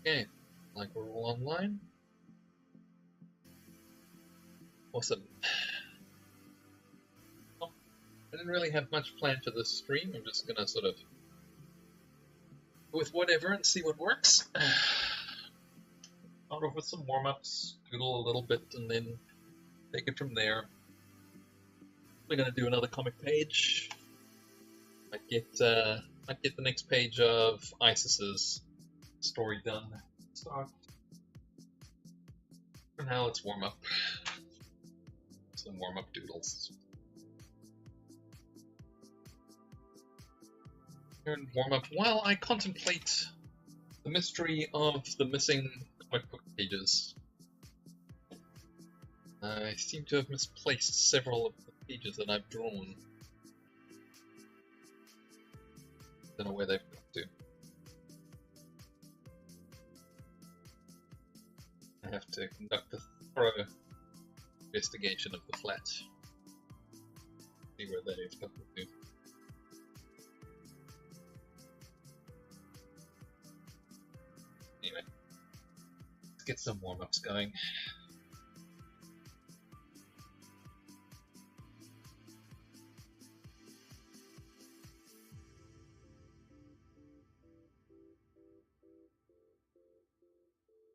Okay, like we're all online. Awesome. Well, I didn't really have much planned for this stream. I'm just gonna sort of go with whatever and see what works. Start off with some warm-ups, doodle a little bit, and then take it from there. We're gonna do another comic page. Might get the next page of Isis's story done. Start. For now, let's warm up. Some warm-up doodles. Here in warm-up, while I contemplate the mystery of the missing comic book pages. I seem to have misplaced several of the pages that I've drawn. Don't know where they've gone to. I have to conduct a thorough investigation of the flat. See where they've gone to. Anyway, let's get some warm-ups going.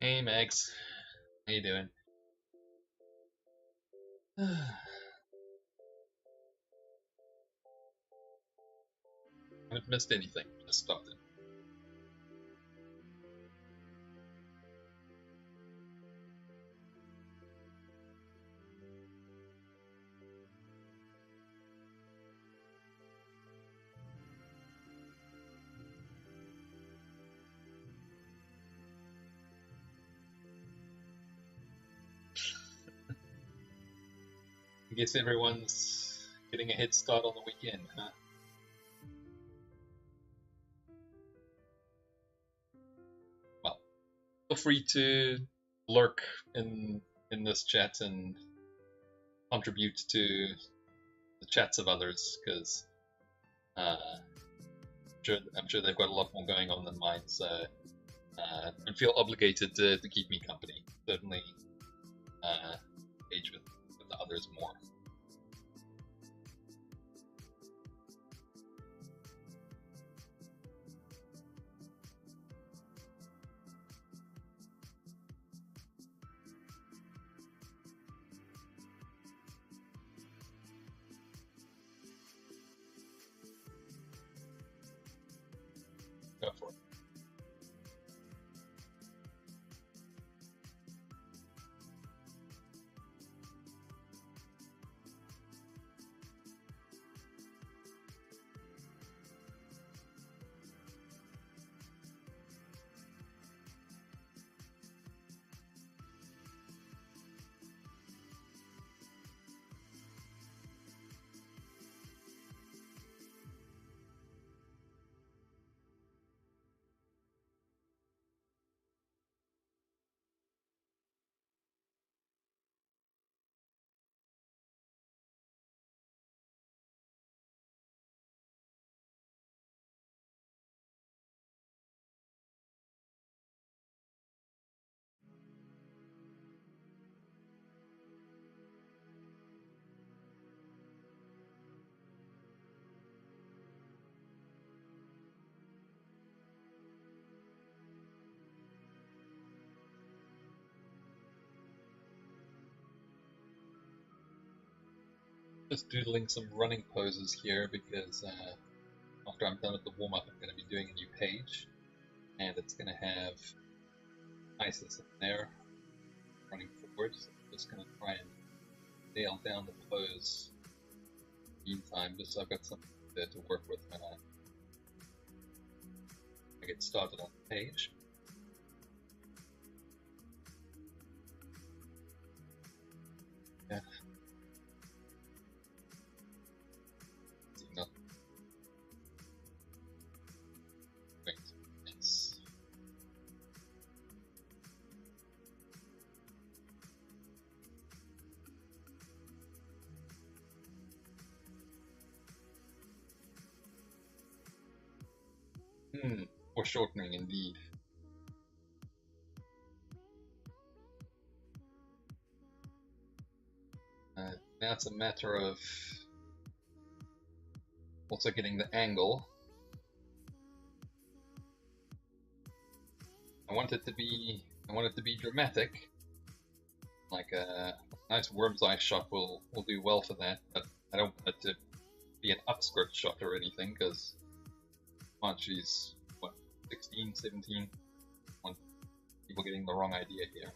Hey Max, how you doing? Haven't missed anything, just started. I guess everyone's getting a head start on the weekend, huh? Well, feel free to lurk in this chat and contribute to the chats of others, because I'm sure they've got a lot more going on than mine, so I feel obligated to keep me company. Certainly engage with the others more. Go for it. Just doodling some running poses here because after I'm done with the warm-up, I'm going to be doing a new page, and it's going to have Isis in there running forward. So I'm just going to try and nail down the pose meantime, just so I've got something there to work with when I get started on the page. Yeah. Foreshortening indeed. Now it's a matter of also getting the angle. I want it to be dramatic. Like a nice worm's eye shot will do well for that, but I don't want it to be an upskirt shot or anything, because she's what, 16, 17? I want people getting the wrong idea here.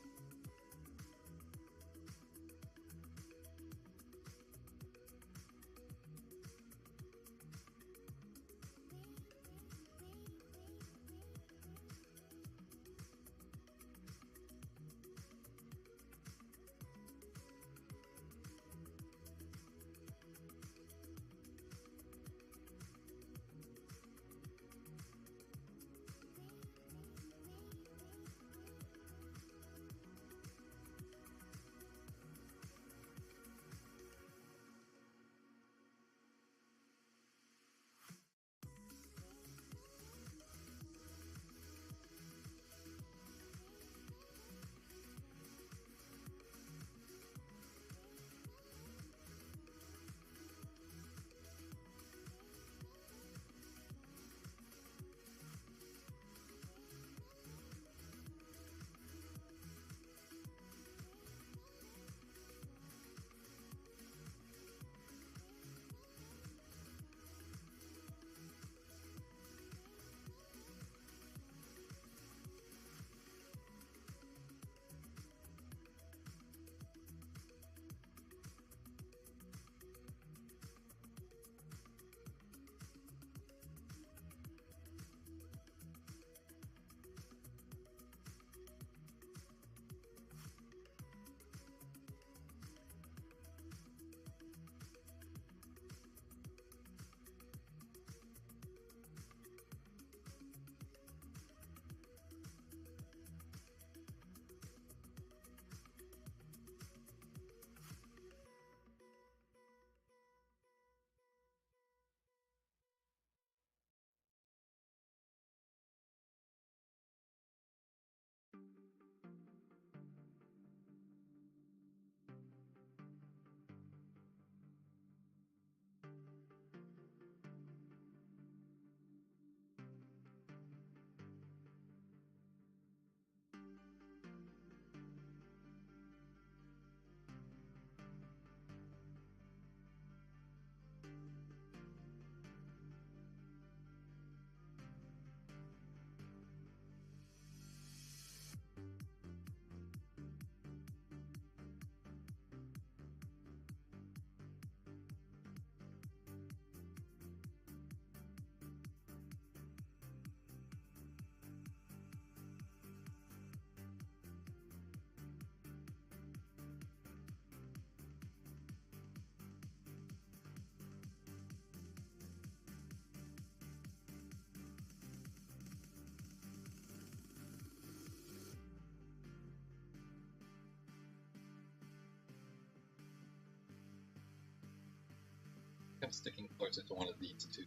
I'm sticking closer to one of these two.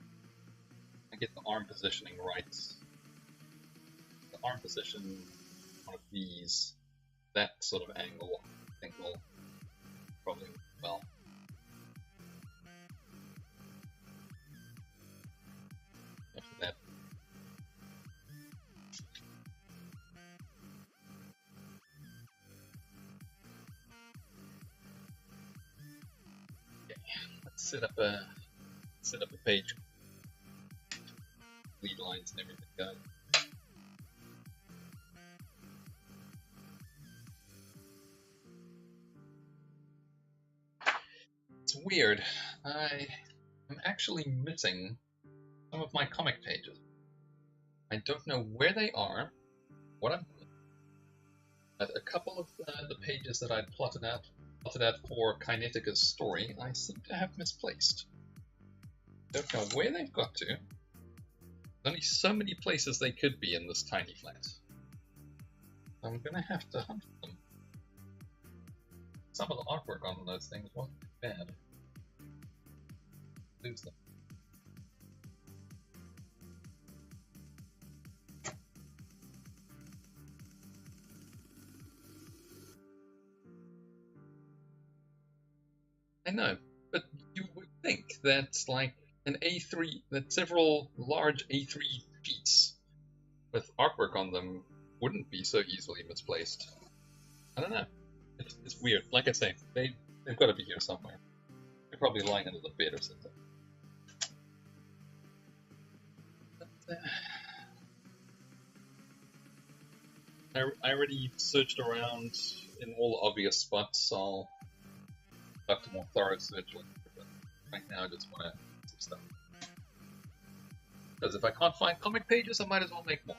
I get the arm positioning right. The arm position, one of these, that sort of angle, I think will probably work well. After that, okay, let's set up a page, lead lines and everything going. It's weird. I am actually missing some of my comic pages. I don't know where they are, what I'm doing, but a couple of the pages that I'd plotted out for Kinetica's story, I seem to have misplaced. Don't know where they've got to. There's only so many places they could be in this tiny flat. I'm gonna have to hunt for them. Some of the artwork on those things wasn't too bad. Lose them. I know, but you would think that like that several large A3 sheets with artwork on them wouldn't be so easily misplaced. I don't know. It's weird. Like I say, they've got to be here somewhere. They're probably lying under the bed or something. But, I already searched around in all obvious spots. I'll have a more thorough search later, but right now I just want to some stuff. Because if I can't find comic pages, I might as well make more.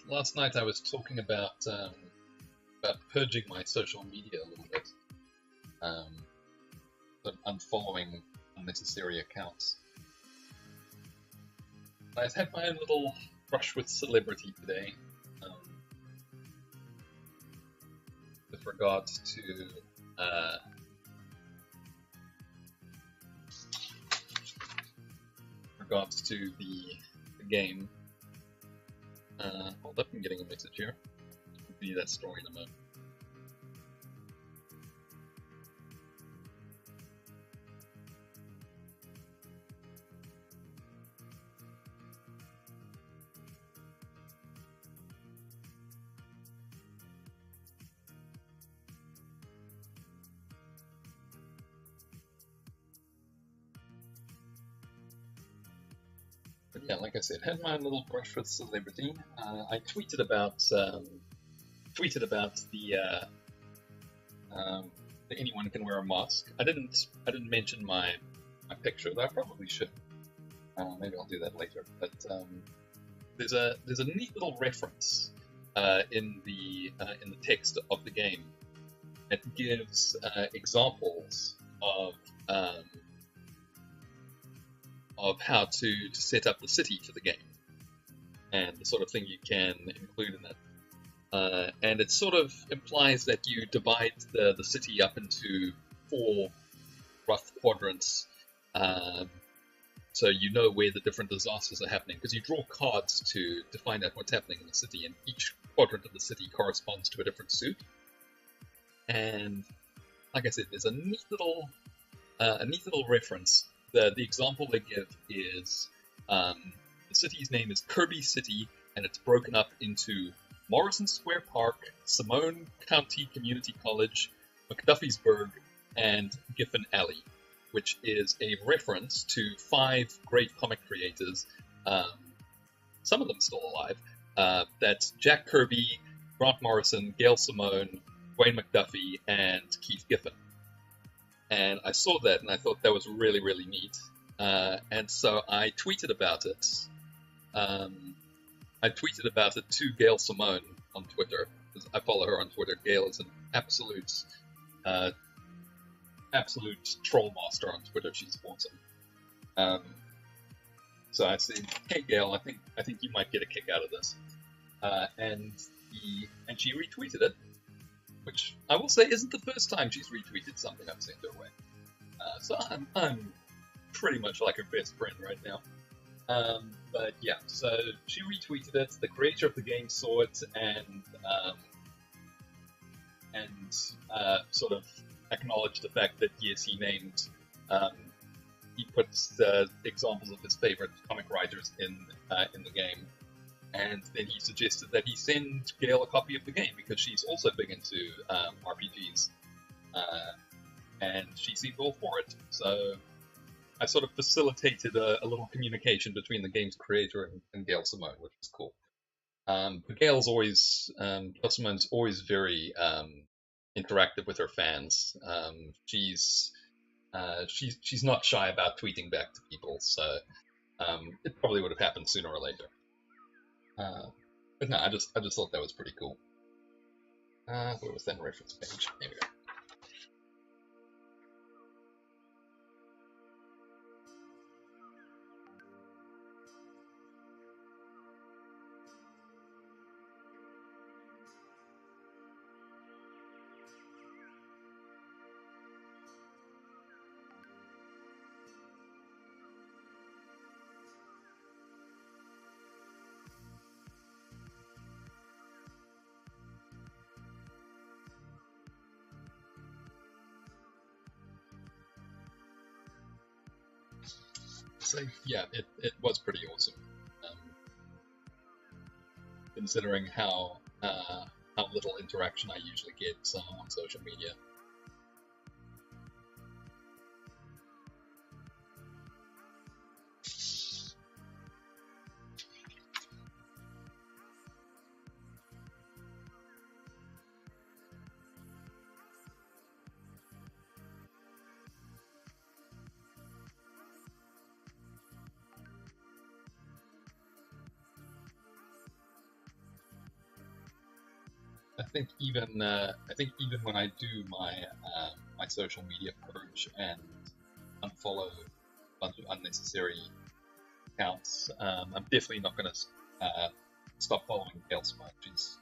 Last night I was talking about purging my social media a little bit, but unfollowing unnecessary accounts. I've had my own little brush with celebrity today, with regards to the game. Hold up, I'm getting a message here. I'll give you that story in a moment. But yeah, like I said, had my little brush with celebrity. I tweeted about that anyone can wear a mask. I didn't mention my picture, though I probably should. Maybe I'll do that later. But there's a neat little reference in the text of the game that gives examples of how to set up the city for the game and the sort of thing you can include in that. And it sort of implies that you divide the city up into 4 rough quadrants, so you know where the different disasters are happening, because you draw cards to find out what's happening in the city, and each quadrant of the city corresponds to a different suit. And like I said, there's a neat little reference. The example they give is the city's name is Kirby City, and it's broken up into Morrison Square Park, Simone County Community College, McDuffie'sburg, and Giffen Alley, which is a reference to 5 great comic creators, some of them still alive. That's Jack Kirby, Grant Morrison, Gail Simone, Dwayne McDuffie, and Keith Giffen. And I saw that, and I thought that was really, really neat. And so I tweeted about it. I tweeted about it to Gail Simone on Twitter, because I follow her on Twitter. Gail is an absolute troll master on Twitter. She's awesome. So I said, "Hey Gail, I think you might get a kick out of this," and she retweeted it, which I will say isn't the first time she's retweeted something I've sent her way. So I'm pretty much like her best friend right now. But yeah, so she retweeted it. The creator of the game saw it and sort of acknowledged the fact that yes, he puts examples of his favorite comic writers in the game. And then he suggested that he send Gail a copy of the game, because she's also big into RPGs. And she seemed all for it. So I sort of facilitated a little communication between the game's creator and Gail Simone, which was cool. But Gail's always, Simone's always very interactive with her fans. She's not shy about tweeting back to people, so it probably would have happened sooner or later. But no, I just thought that was pretty cool. Where was that reference page? There we go. So yeah, it was pretty awesome, um, considering how little interaction I usually get on social media. I think even when I do my social media purge and unfollow a bunch of unnecessary accounts, I'm definitely not going to stop following Gail Simone. She's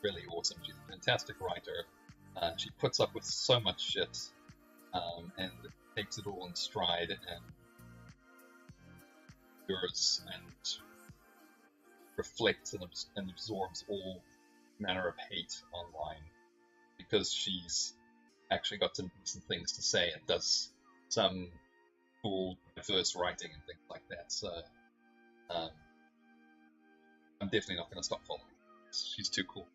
really awesome. She's a fantastic writer. She puts up with so much shit and takes it all in stride and endures and reflects and absorbs all manner of hate online because she's actually got some decent things to say and does some cool, diverse writing and things like that. So I'm definitely not going to stop following. She's too cool.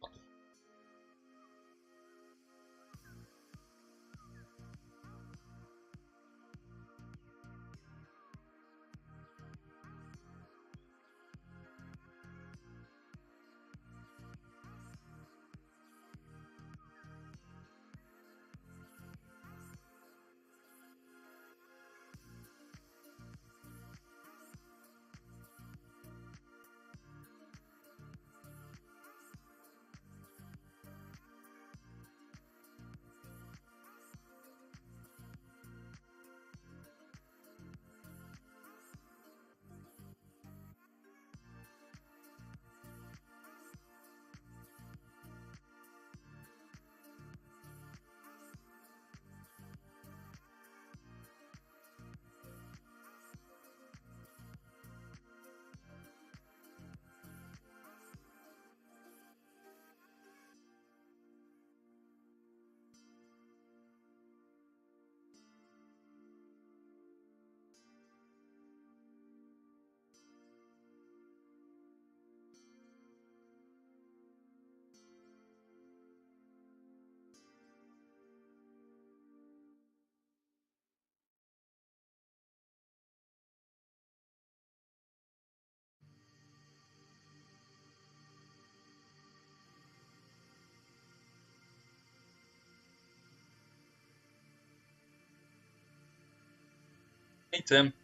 Hey Tim.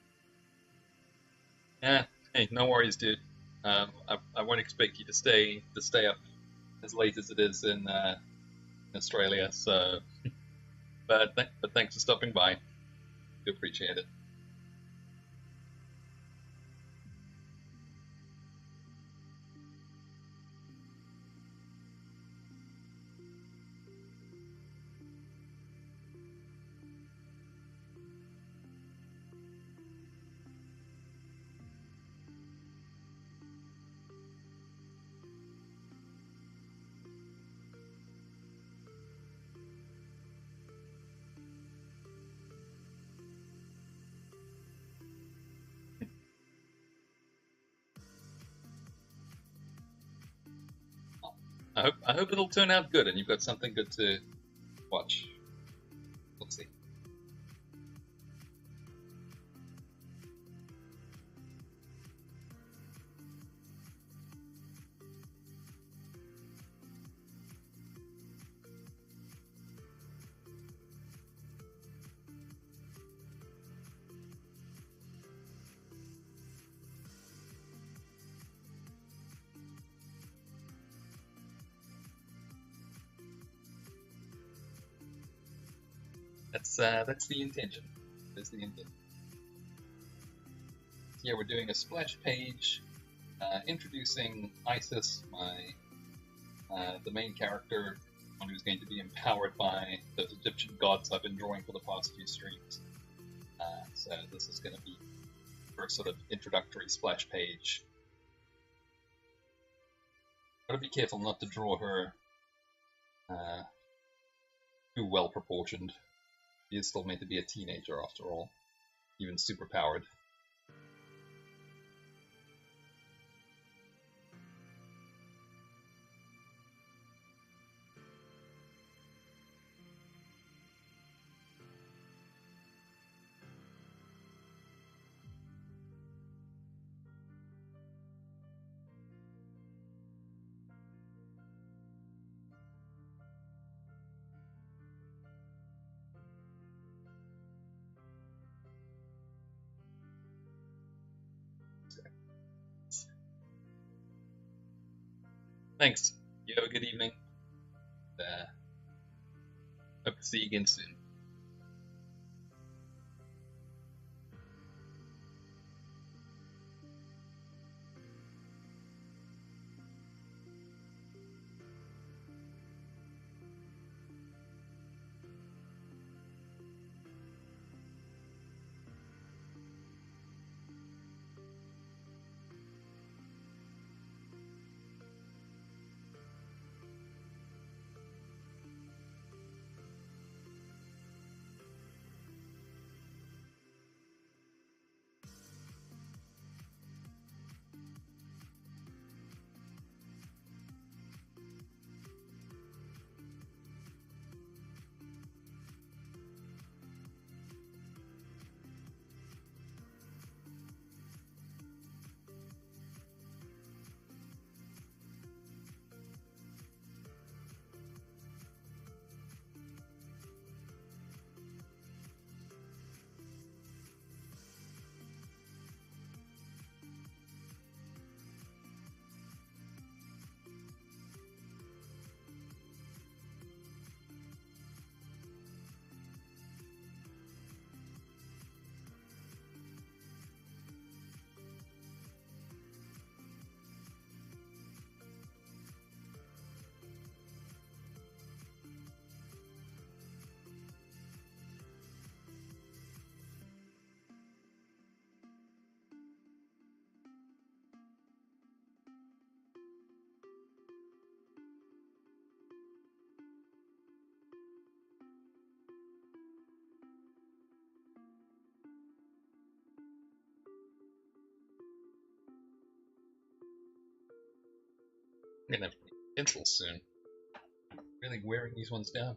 Yeah. Hey, no worries, dude. I won't expect you to stay up as late as it is in Australia. So, but thanks for stopping by. Do appreciate it. I hope it'll turn out good and you've got something good to watch. We'll see. That's the intention. That's the intention. Yeah, we're doing a splash page introducing Isis, the main character, one who's going to be empowered by those Egyptian gods I've been drawing for the past few streams. So this is going to be her sort of introductory splash page. Gotta be careful not to draw her too well proportioned. She is still meant to be a teenager after all, even super powered. Thanks. You have a good evening. Hope to see you again soon. I'm gonna have pencils soon. Really wearing these ones down.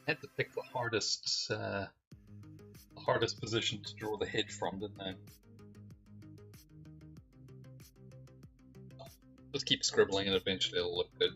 had to pick the hardest position to draw the head from, didn't I? Just keep scribbling and eventually it'll look good.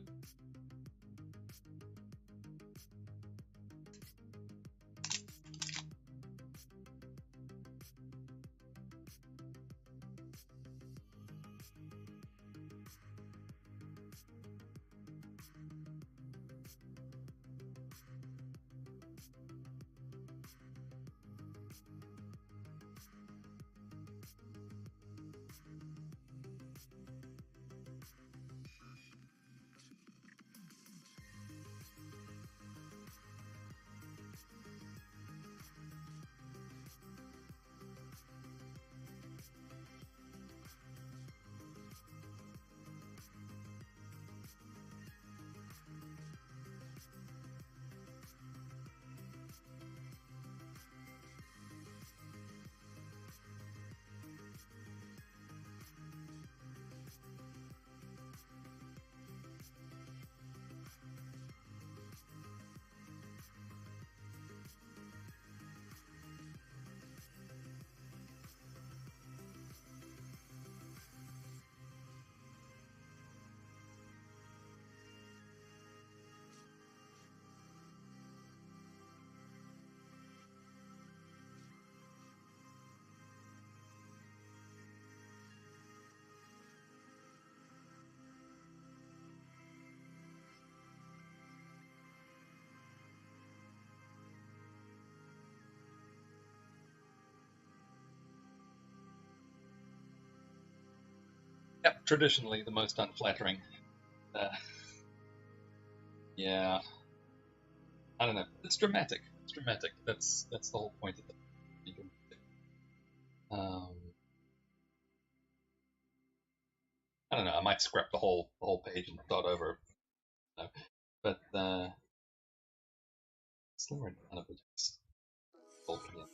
Yep, traditionally the most unflattering. Uh, yeah, I don't know. It's dramatic. It's dramatic. That's the whole point of it. Um, I don't know. I might scrap the whole page and start over. You know? But slower in front of it. Just bulking it.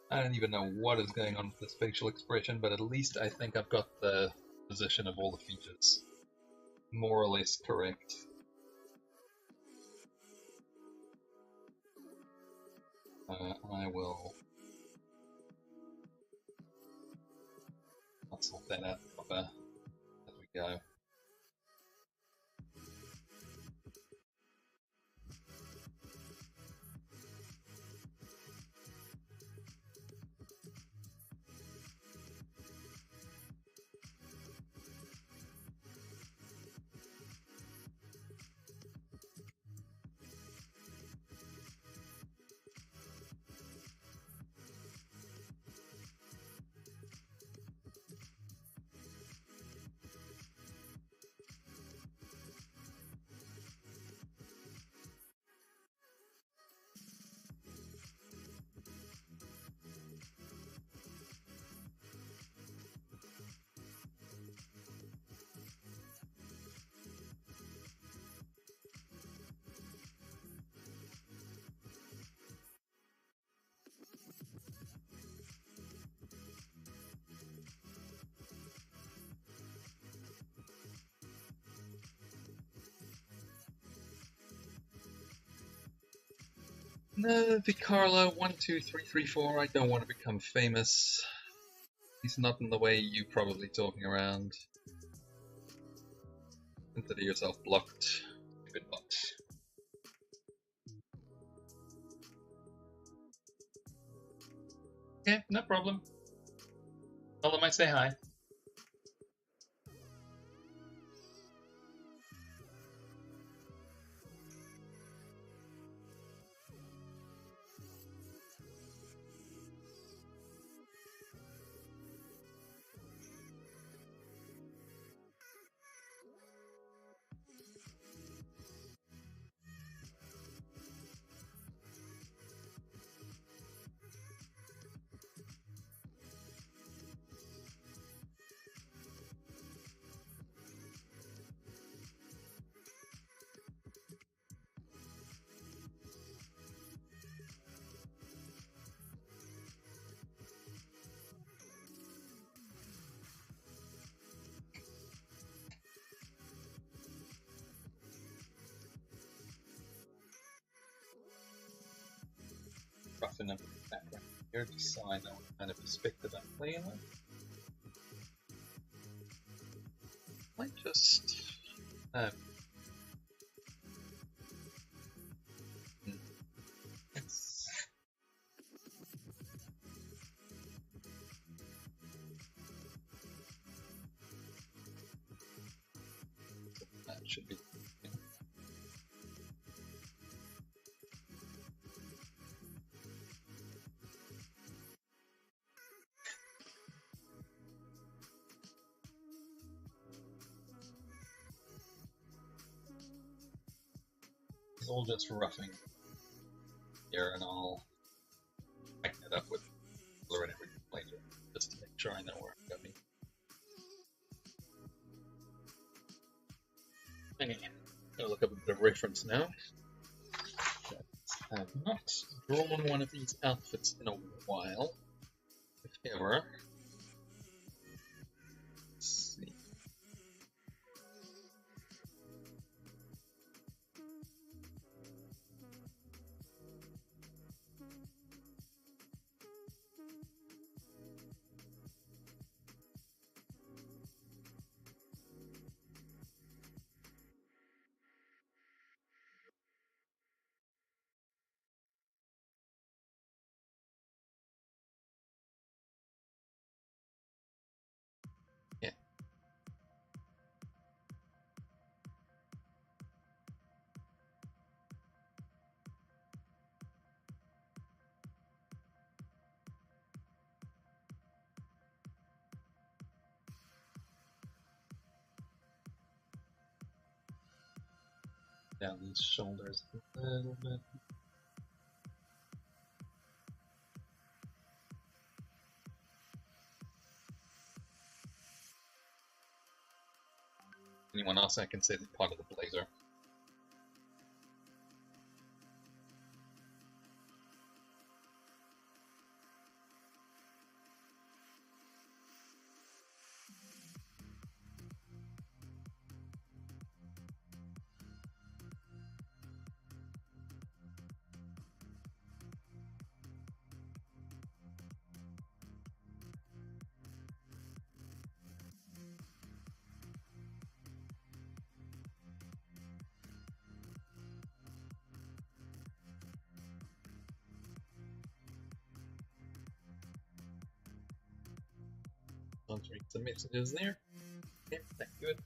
I don't even know what is going on with this facial expression, but at least I think I've got the position of all the features more or less correct. I will sort that out proper as we go. No, Vicarlo 12334. I don't want to become famous. He's not in the way you probably talking around. Consider yourself blocked. Good bot. Okay, no problem. Tell them I say hi. in a background here just so I know what kind of perspective I'm playing with. Might just it's, that should be. It's all just roughing here, and I'll back that up with Loretta later, just to make sure I know where I'm going. Anyway, I'll look up a bit of reference now. I have not drawn one of these outfits in a while, if ever. Let's see. Yeah. Down these shoulders a little bit. Anyone else I can say that part of the blazer? Answering some messages there. Yeah, that's good.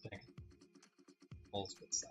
something. Elizabeth side.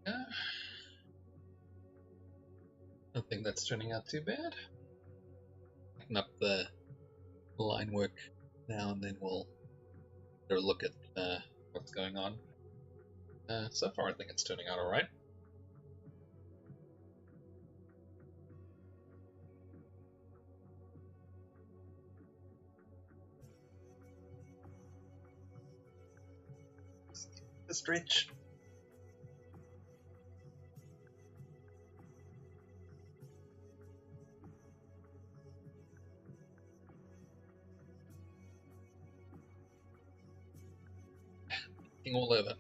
Yeah. I think that's turning out too bad. Picking up the line work now, and then we'll get a look at what's going on. So far, I think it's turning out all right. The stretch. All over.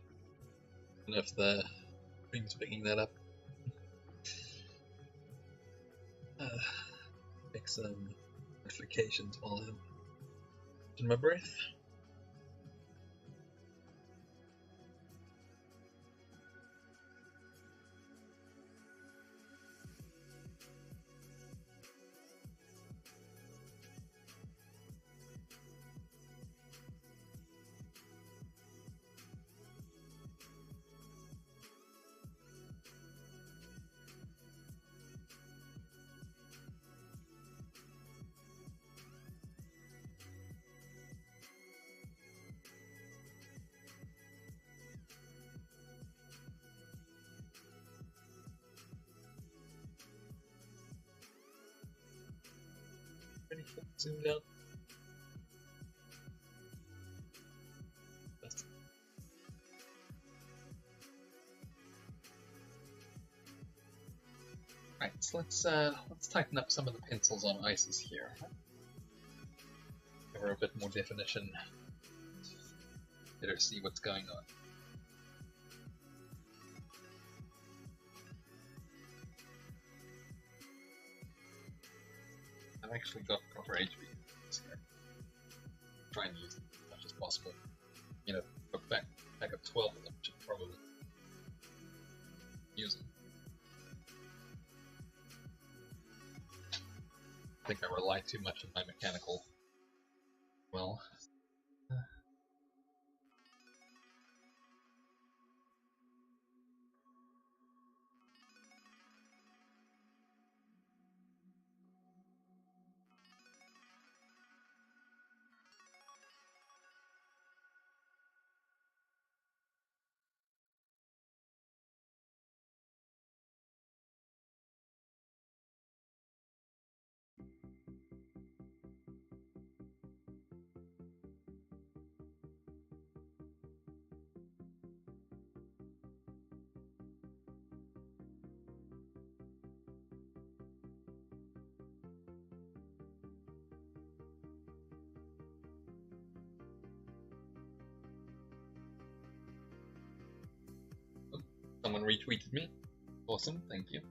And if the stream's picking that up, make some notifications while I'm in my breath. Pretty fully zoomed out. Right, so let's tighten up some of the pencils on Isis here. Give her a bit more definition. Let her see what's going on. I've actually got proper HB here. Try and use it as much as possible. You know, back up 12 of them should probably use them. I think I rely too much on my mechanical. Well. Someone retweeted me. Awesome, thank you.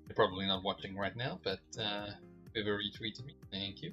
They're probably not watching right now, but whoever retweeted me, thank you.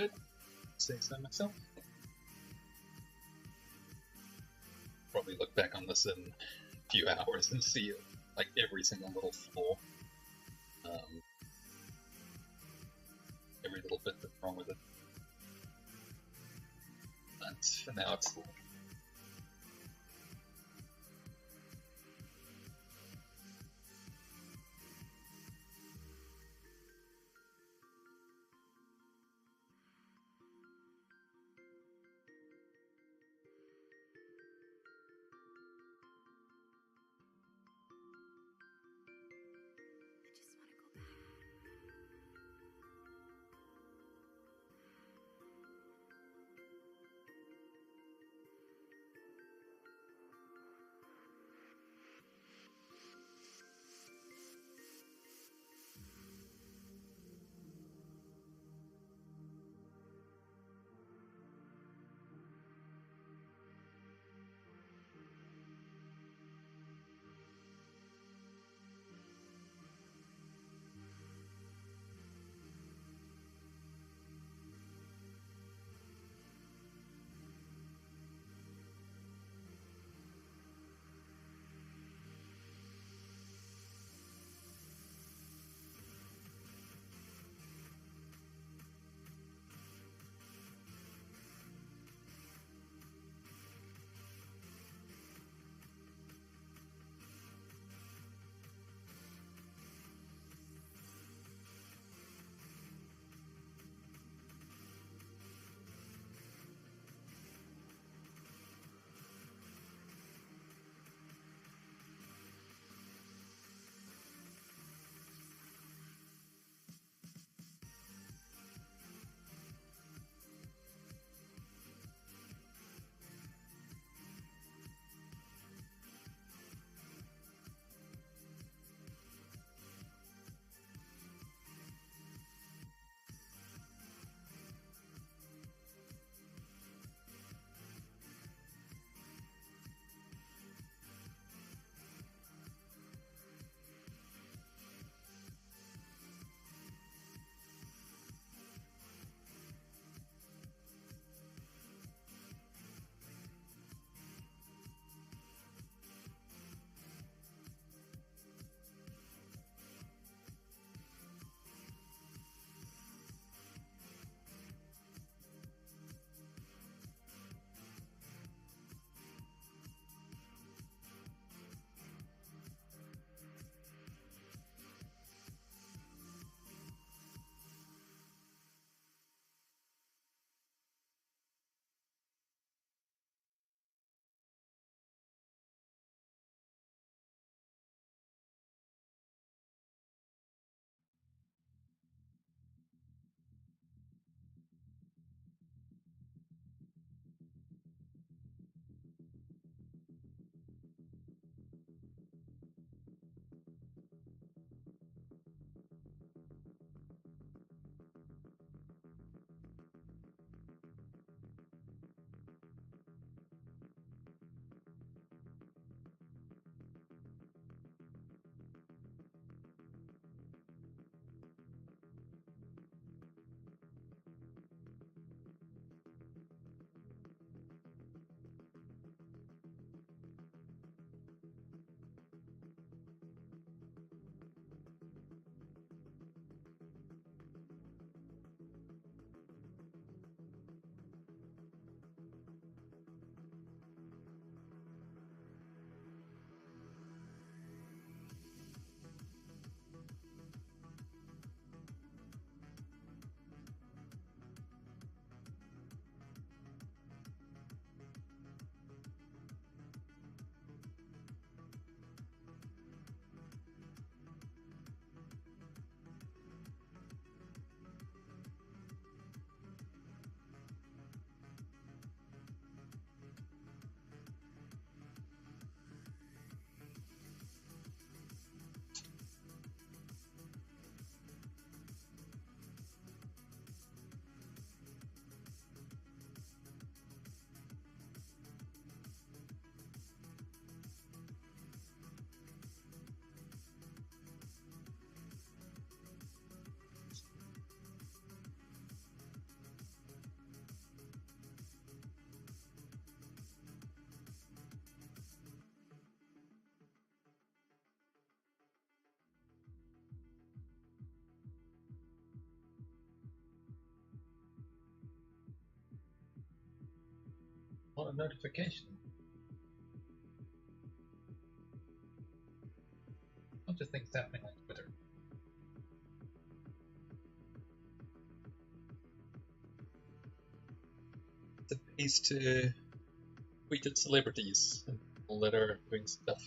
good. Say so myself. Probably look back on this in a few hours and see like every single little flaw, every little bit that's wrong with it. But for now, it's cool. on a notification. A bunch of things happening on Twitter. The pays to tweeted celebrities and people that are doing stuff.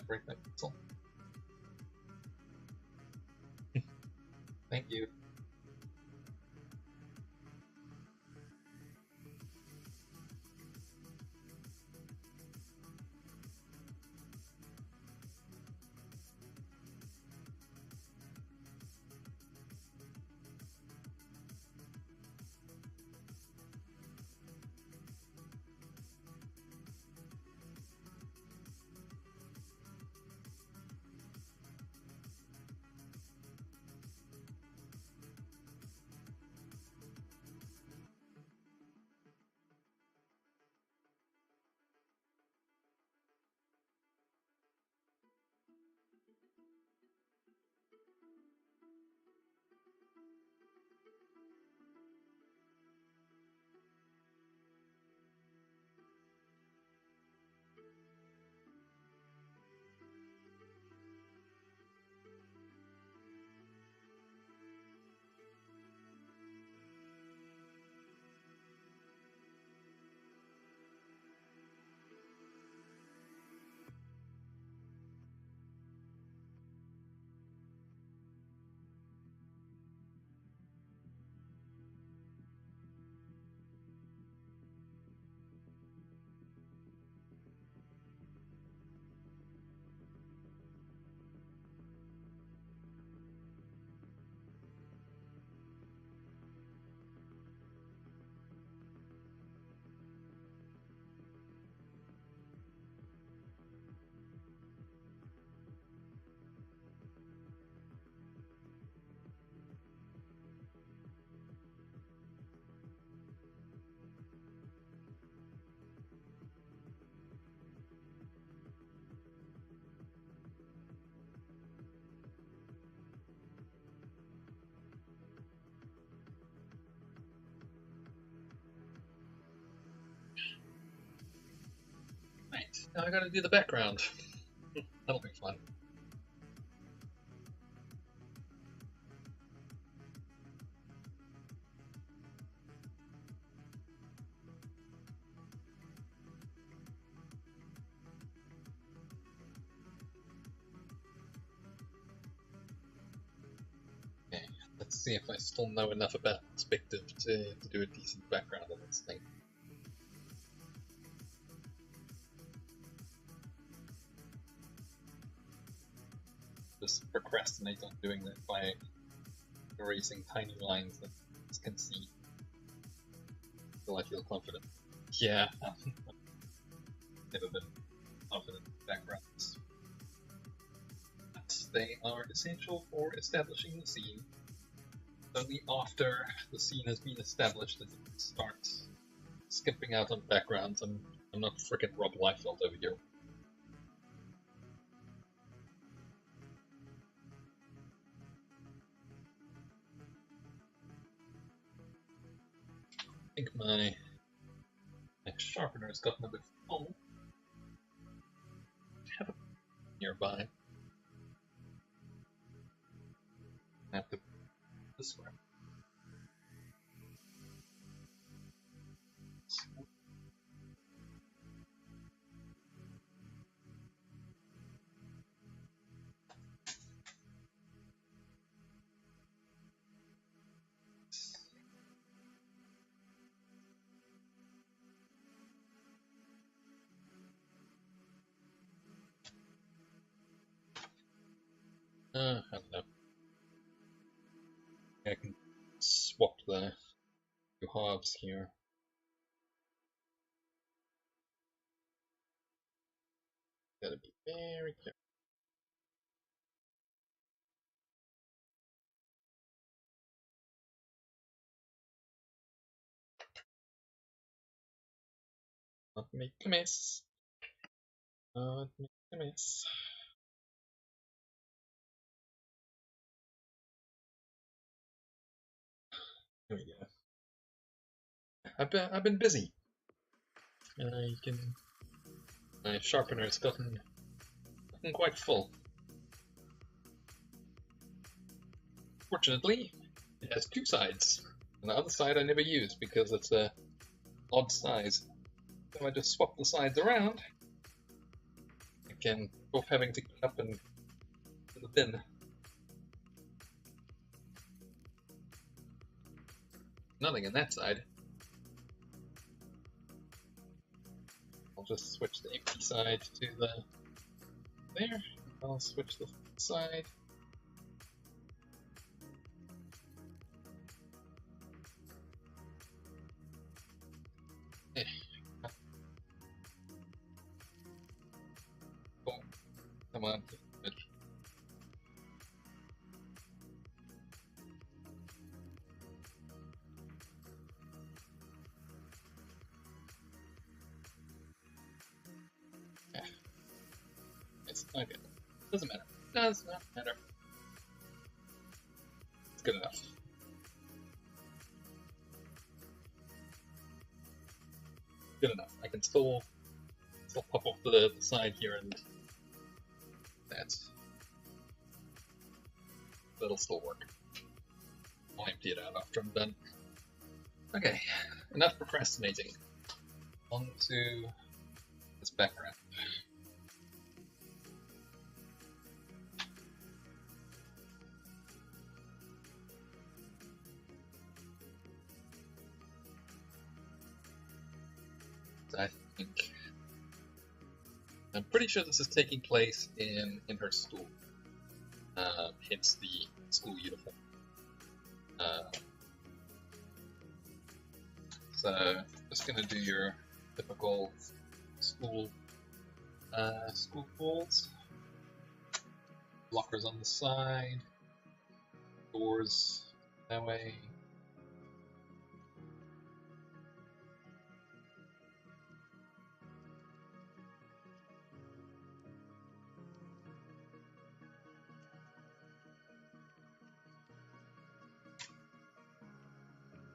Break my pencil. Thank you. Right, now I gotta do the background. That'll be fun. Okay, let's see if I still know enough about perspective to do a decent background on this thing. Just procrastinate on doing that by erasing tiny lines that I can see until I feel confident. Yeah, never been confident in backgrounds. But they are essential for establishing the scene. Only after the scene has been established that you can start skipping out on backgrounds. I'm not frickin' Rob Liefeld over here. I think my sharpener's gotten a bit full. Have a nearby. I have to this way. I don't know. I can swap the two halves here. Gotta be very careful. Not make a mess. Not make a mess. There we go. I've been busy. You can. My sharpener's gotten quite full. Fortunately, it has two sides. And the other side I never use because it's a odd size. So I just swap the sides around. Again, both having to get up and to the bin. Nothing in that side. I'll just switch the empty side to the there. I'll switch the side. Oh, come on. Okay. Doesn't matter. Does not matter. It's good enough. Good enough. I can still pop off the side here and that'll still work. I'll empty it out after I'm done. Okay, enough procrastinating. On to this background. I think I'm pretty sure this is taking place in her school. Hence the school uniform. So just gonna do your typical school walls. Lockers on the side, doors that way.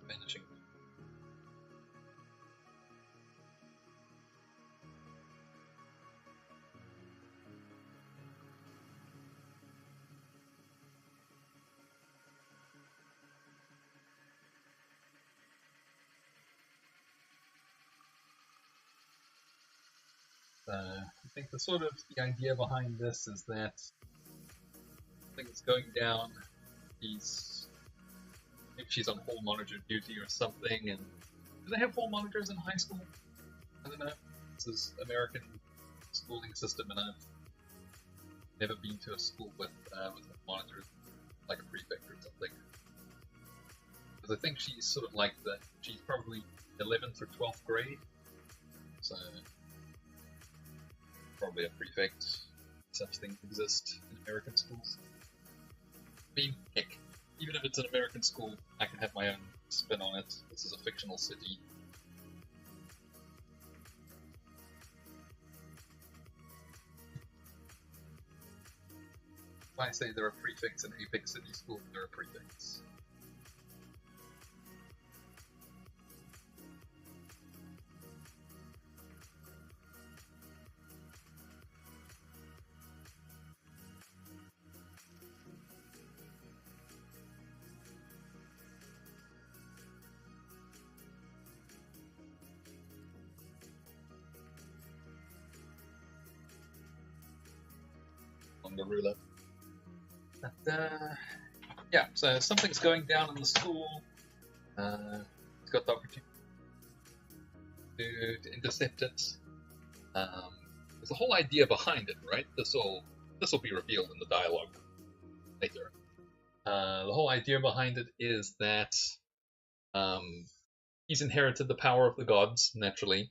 Vanishing. I think the idea behind this is that something's going down. Maybe she's on hall monitor duty or something. And do they have hall monitors in high school? I don't know. This is American schooling system, and I've never been to a school with monitors, like a prefect or something. Because I think she's sort of like she's probably 11th or 12th grade, so probably a prefect. Such things exist in American schools. I mean, heck, even if it's an American school, I can have my own spin on it. This is a fictional city. If I say there are prefects in Apex City School, there are prefects. On the ruler. But, yeah, so something's going down in the school. It's got the opportunity to intercept it. There's a whole idea behind it, right? This will be revealed in the dialogue. later. The whole idea behind it is that he's inherited the power of the gods, naturally,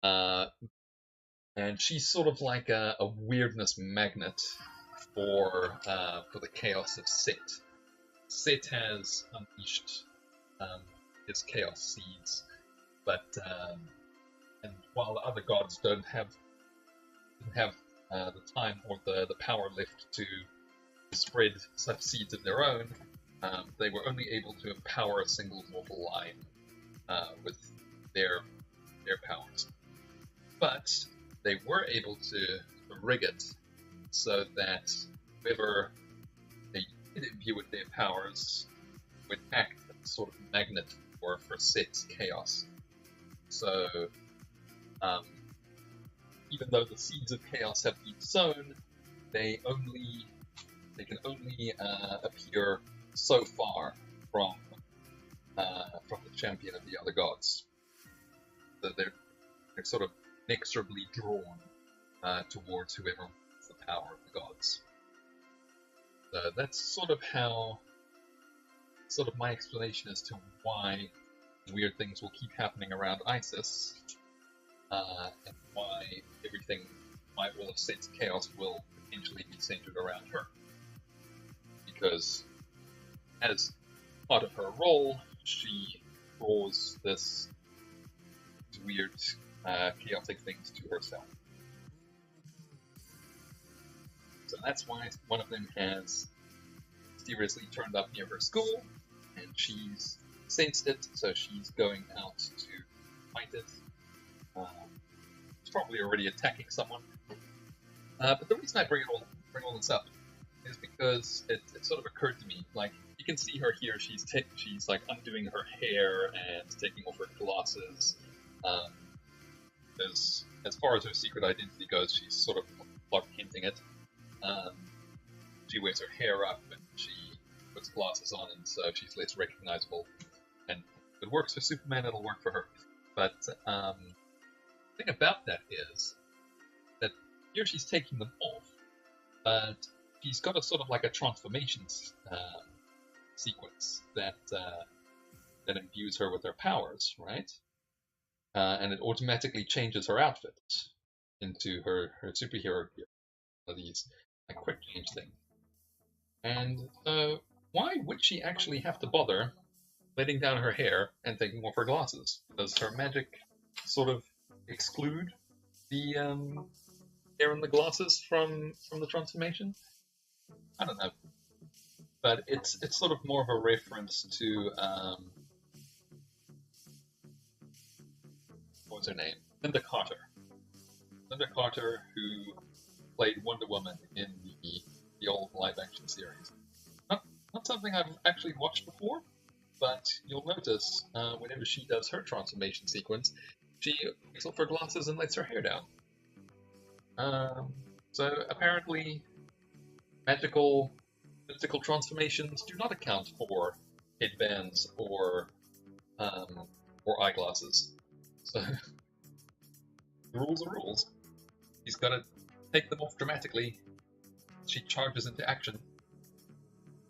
and she's sort of like a weirdness magnet for the chaos of Set. Set has unleashed his chaos seeds, but and while the other gods didn't have the time or the power left to spread such seeds of their own, they were only able to empower a single mortal line with their powers. But they were able to rig it so that whoever they did imbue with their powers would act as a sort of magnet for Set's chaos. So, even though the seeds of chaos have been sown, they can only appear so far from the champion of the other gods. So they're sort of inexorably drawn towards whoever wants the power of the gods. So that's sort of my explanation as to why weird things will keep happening around Isis, and why all of Set's chaos will potentially be centered around her. Because as part of her role, she draws these weird, chaotic things to herself. So that's why one of them has mysteriously turned up near her school, and she's sensed it, so she's going out to fight it. It's probably already attacking someone. But the reason I bring all this up is because it sort of occurred to me, like, you can see her here, she's like undoing her hair and taking off her glasses. As far as her secret identity goes, she's sort of hinting it. She wears her hair up and she puts glasses on, and so she's less recognizable. And if it works for Superman, it'll work for her. But the thing about that is that here she's taking them off, but she's got a sort of like a transformations sequence that imbues her with her powers, right? And it automatically changes her outfit into her superhero gear. One of these like quick change things. And why would she actually have to bother letting down her hair and taking off her glasses? Does her magic sort of exclude the hair and the glasses from the transformation? I don't know. But it's sort of more of a reference to what was her name? Linda Carter. Linda Carter, who played Wonder Woman in the old live-action series. Not something I've actually watched before, but you'll notice whenever she does her transformation sequence, she takes off her glasses and lets her hair down. So apparently, mystical transformations do not account for headbands or eyeglasses. So the rules are rules. He's got to take them off dramatically. She charges into action.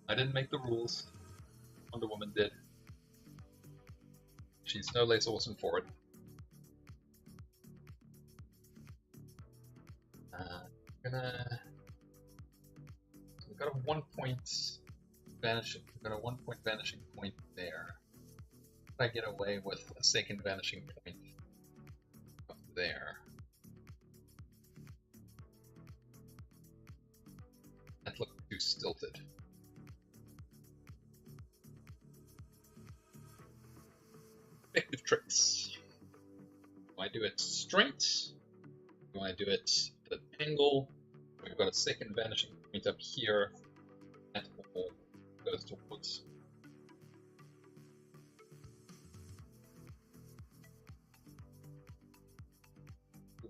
I didn't make the rules. Wonder Woman did. She's no less awesome for it. We've got a 1 point vanishing. We've got a 1 point vanishing point there. I get away with a second vanishing point up there. That looked too stilted. Effective tricks. Do I do it straight? Do I do it at an angle? We've got a second vanishing point up here. That all goes towards.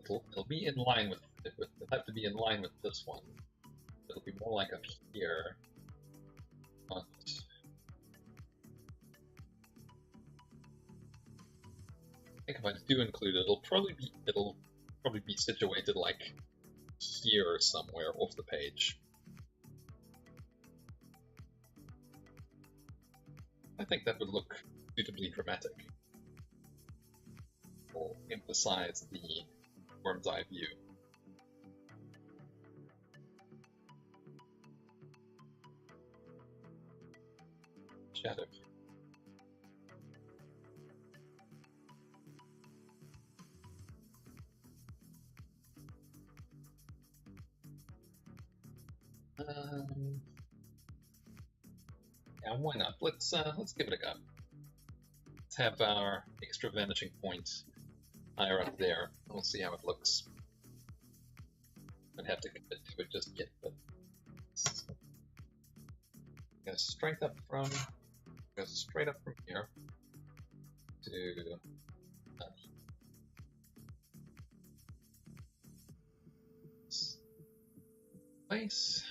It'll be in line with. It'll have to be in line with this one. It'll be more like up here. But I think if I do include it, it'll probably be situated like here somewhere off the page. think that would look suitably dramatic. Or emphasize the worm's eye view. Shadow. Yeah, why not? Let's give it a go. Let's have our extra vanishing point higher up there. We'll see how it looks. I'd have to commit to it just yet, but go straight up from here to place.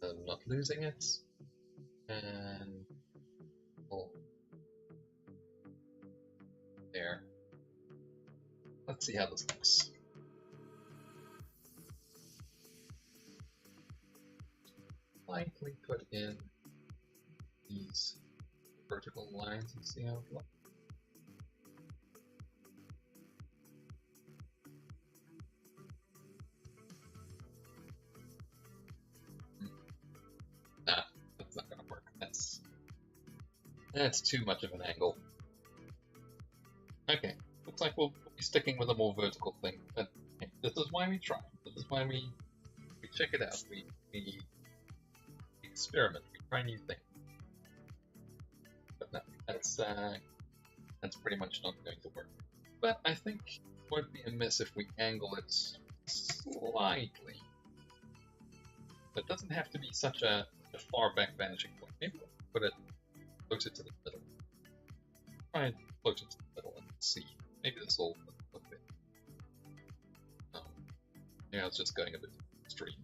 I'm not losing it, and there. Let's see how this looks. Lightly put in these vertical lines and see how it looks. Nah, that's not gonna work. That's too much of an angle. Okay, looks like we'll be sticking with a more vertical thing, but hey, this is why we try. This is why we check it out. We experiment. We try new things. But no, that's pretty much not going to work. But I think it won't be amiss if we angle it slightly. But it doesn't have to be such a far back vanishing point. Maybe we'll put it closer to the middle. Try and closer to the middle and see. Maybe this will look a bit. Yeah, I was just going a bit extreme.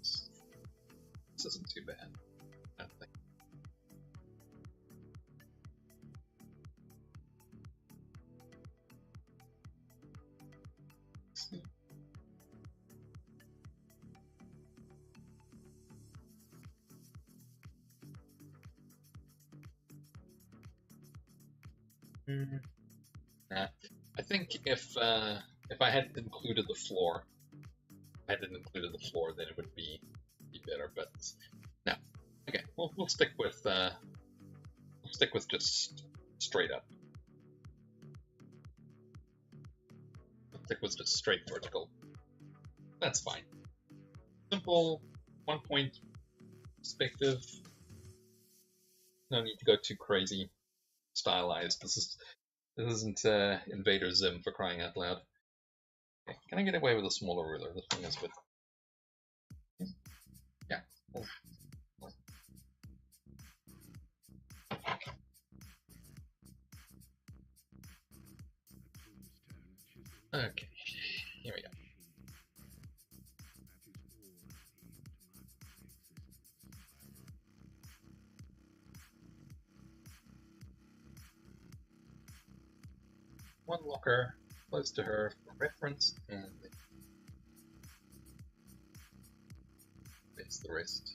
This isn't too bad, I think. Nah. I think if I hadn't included the floor, then it would be better. But no, okay, we'll stick with just straight up. We'll stick with just straight vertical. That's fine. Simple 1 point perspective. No need to go too crazy stylized. This isn't Invader Zim, for crying out loud. Okay, can I get away with a smaller ruler? This thing is a bit. Yeah. Okay, here we go. One locker close to her for reference, and there's the rest.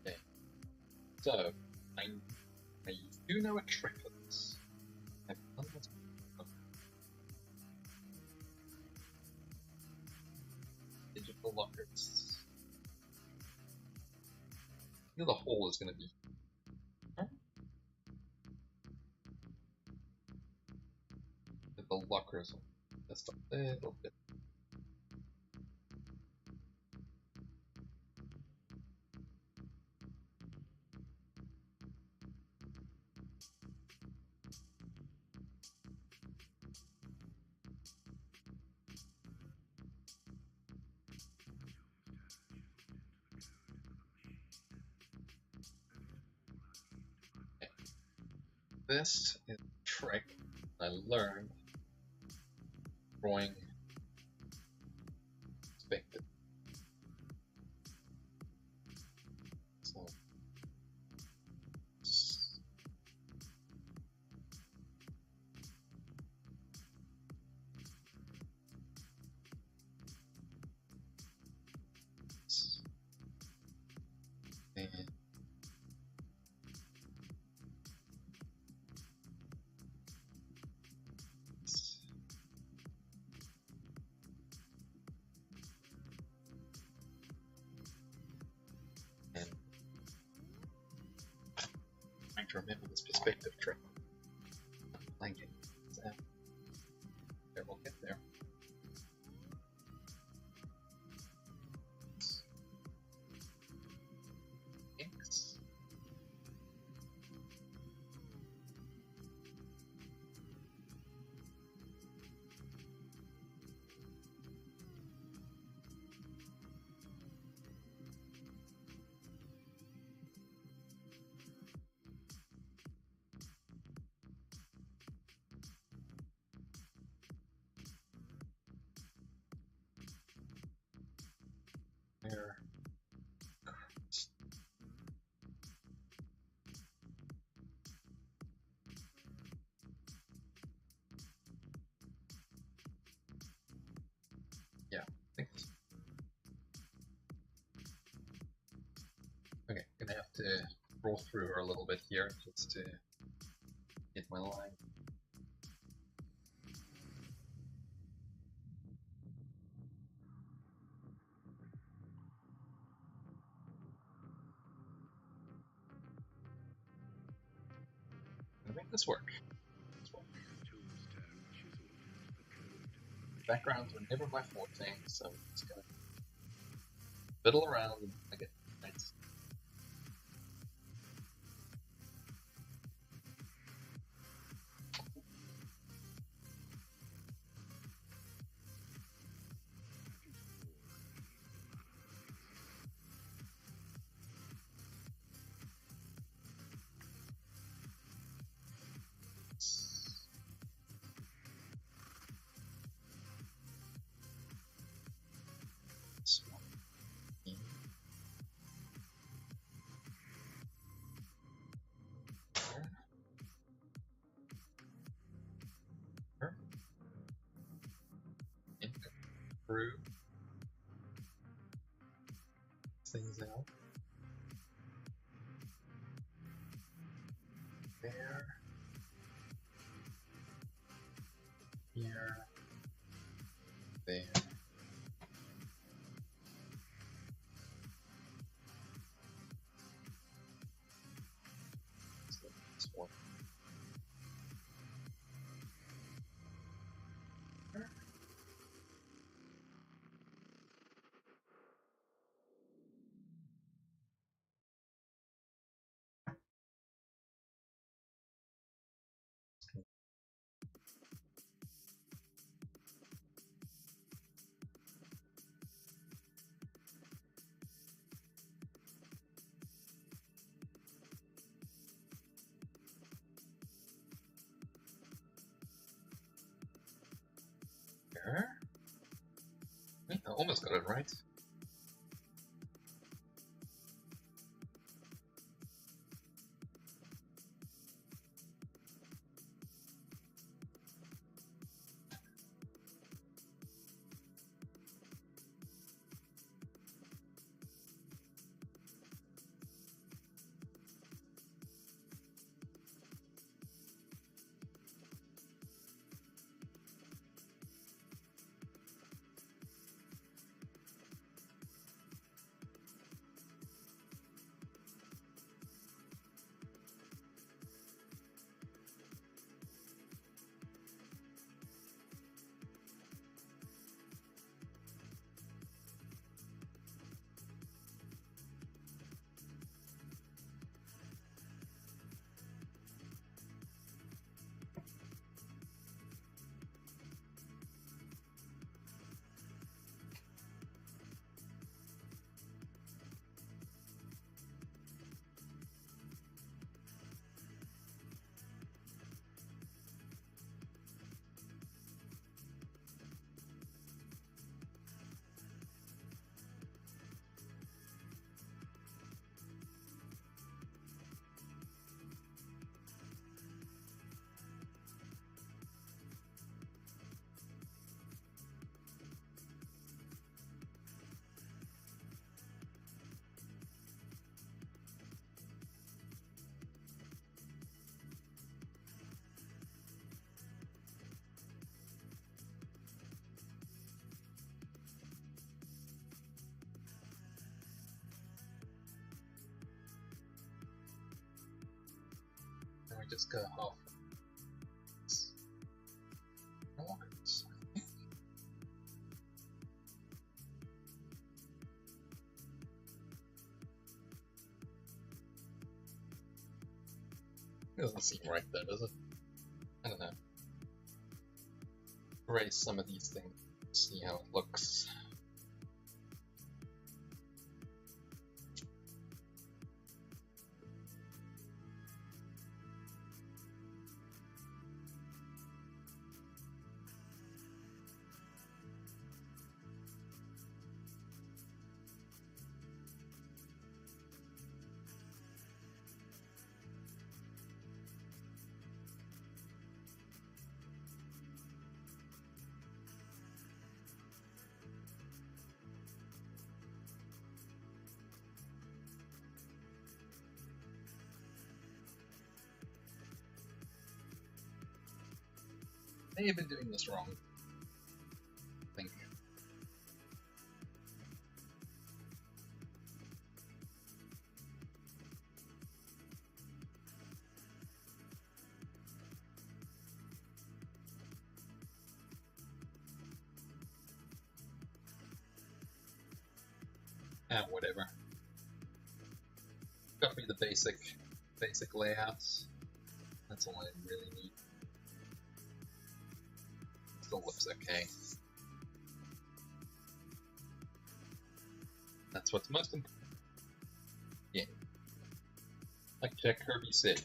Okay, so I do know a trick for this. I've done this before. Digital lockers. I know the hole is going to be. The lockers just a little bit. This is a trick I learned drawing perspective. So and trying to remember this perspective trick. Blanking. So, there, we'll get there. X. There. Yeah, I think so. Okay, gonna have to roll through her a little bit here just to get my line. Gonna make this work. Backgrounds are never my forte, so I'm just gonna fiddle around and I get nice. Through things out. There. Here. There. So this one. There. I almost got it right. we just go off. Doesn't seem right though, does it? I don't know. Erase some of these things, see how it looks. May have been doing this wrong. I think. Whatever. Gotta be the basic layouts. That's all I really need. Still looks okay. That's what's most important. Yeah. Like Jack Kirby said,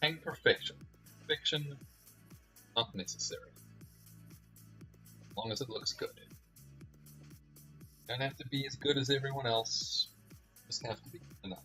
hang perfection. Perfection, not necessary. As long as it looks good. Don't have to be as good as everyone else. Just have to be enough.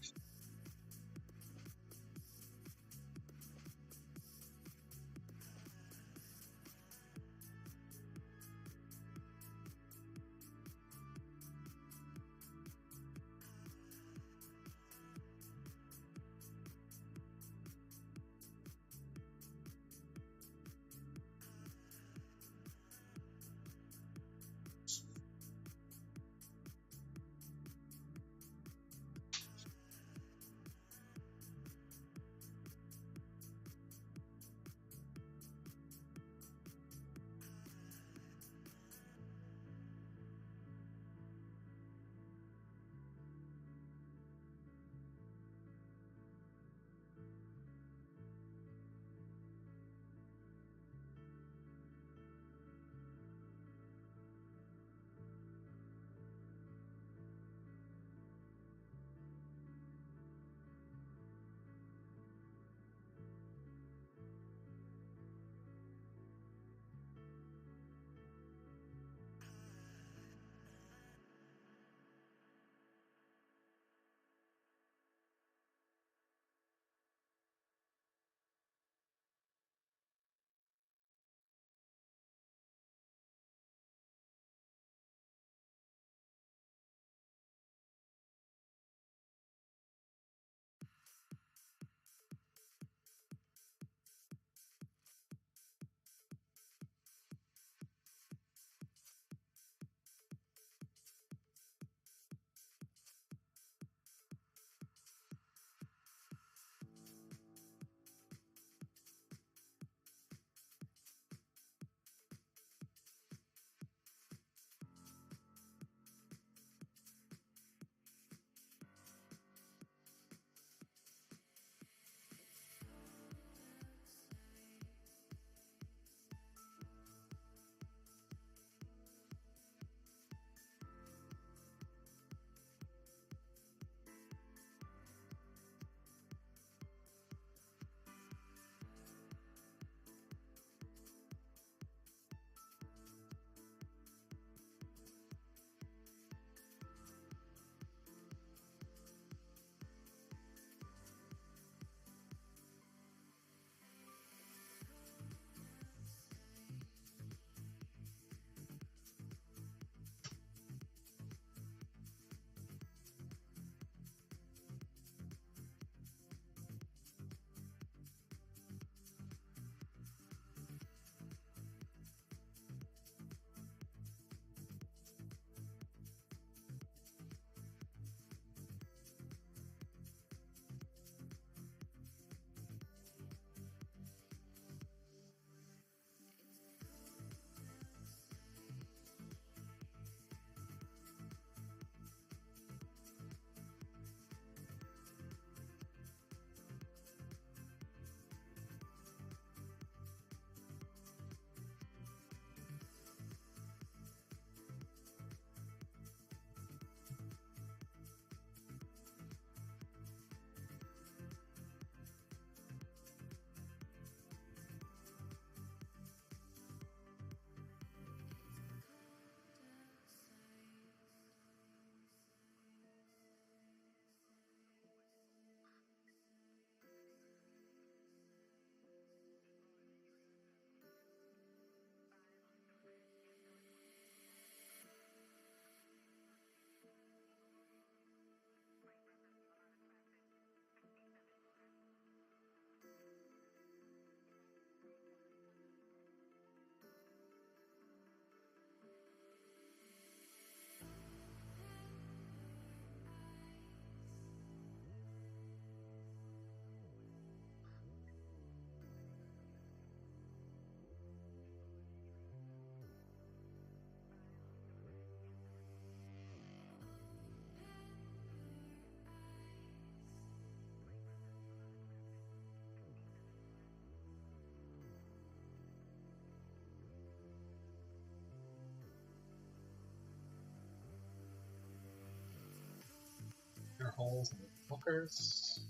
Fire holes and hookers.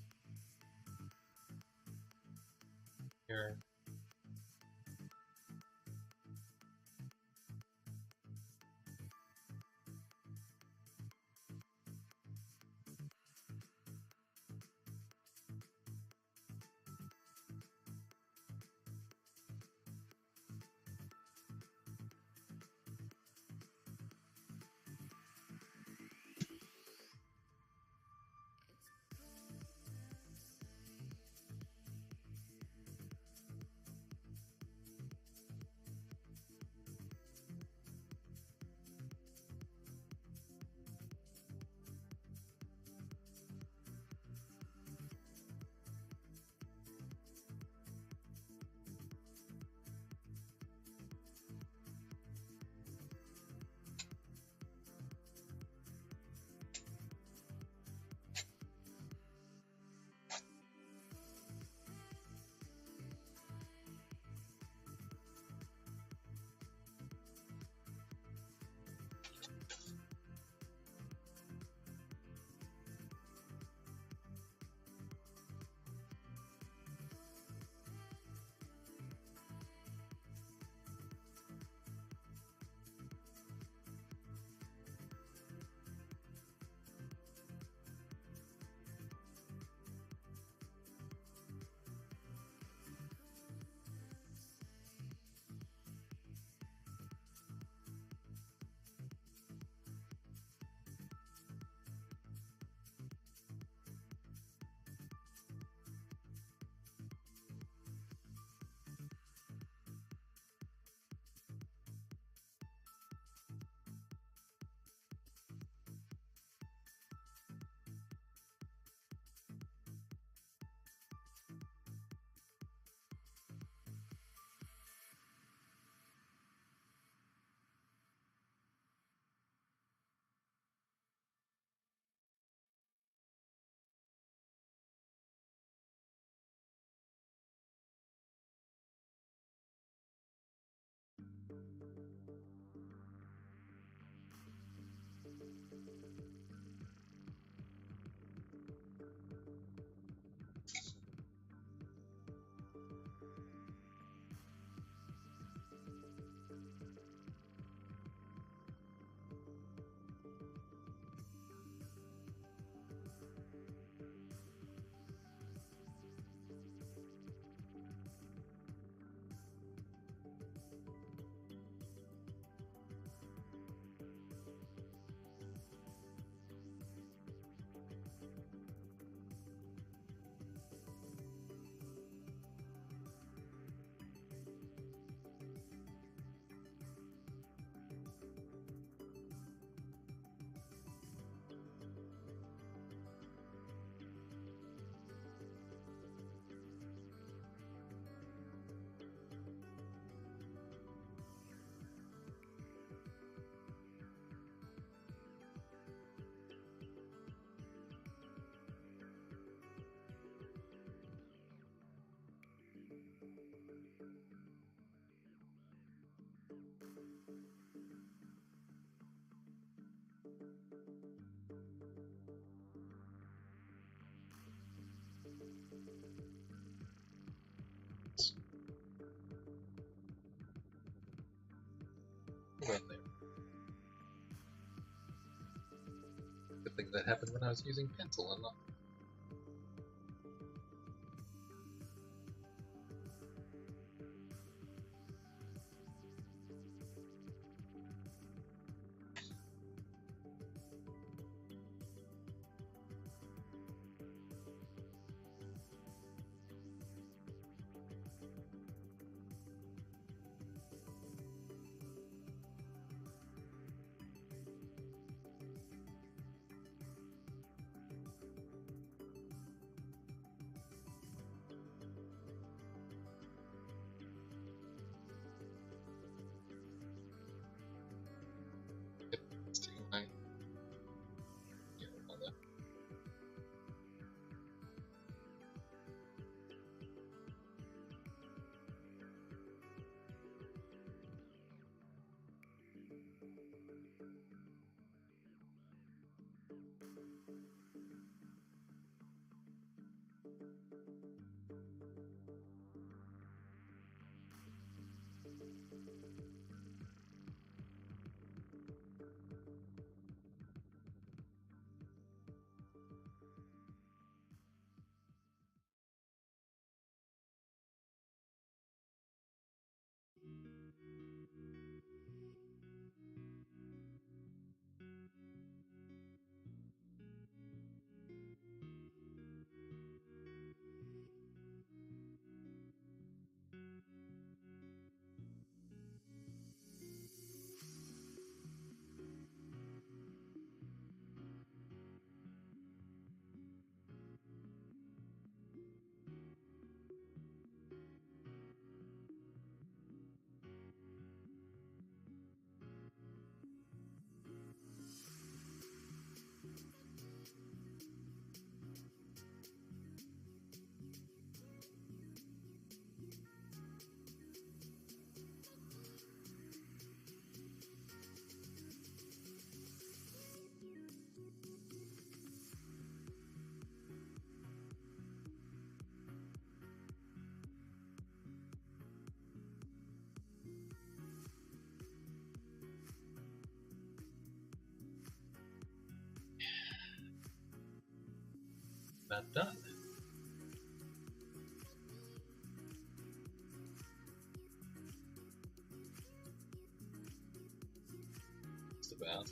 Here. Well, there. Good thing that happened when I was using pencil and not. about done. Just about.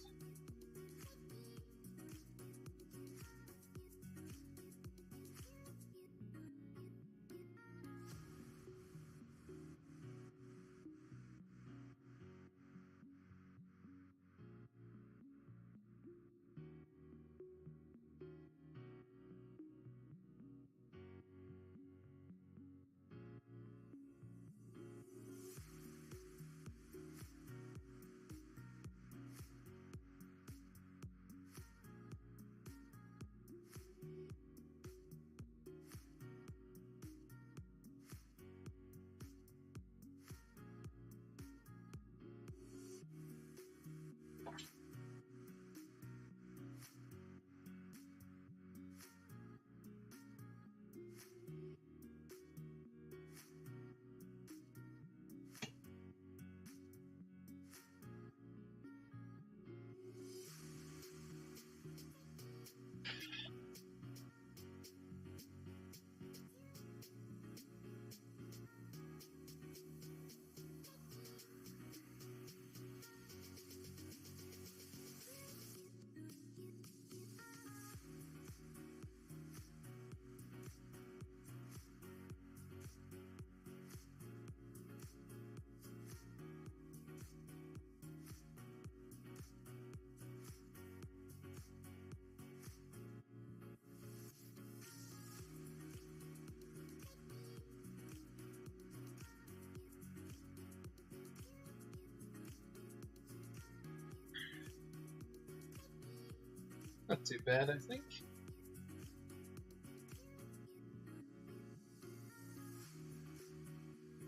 Not too bad, I think.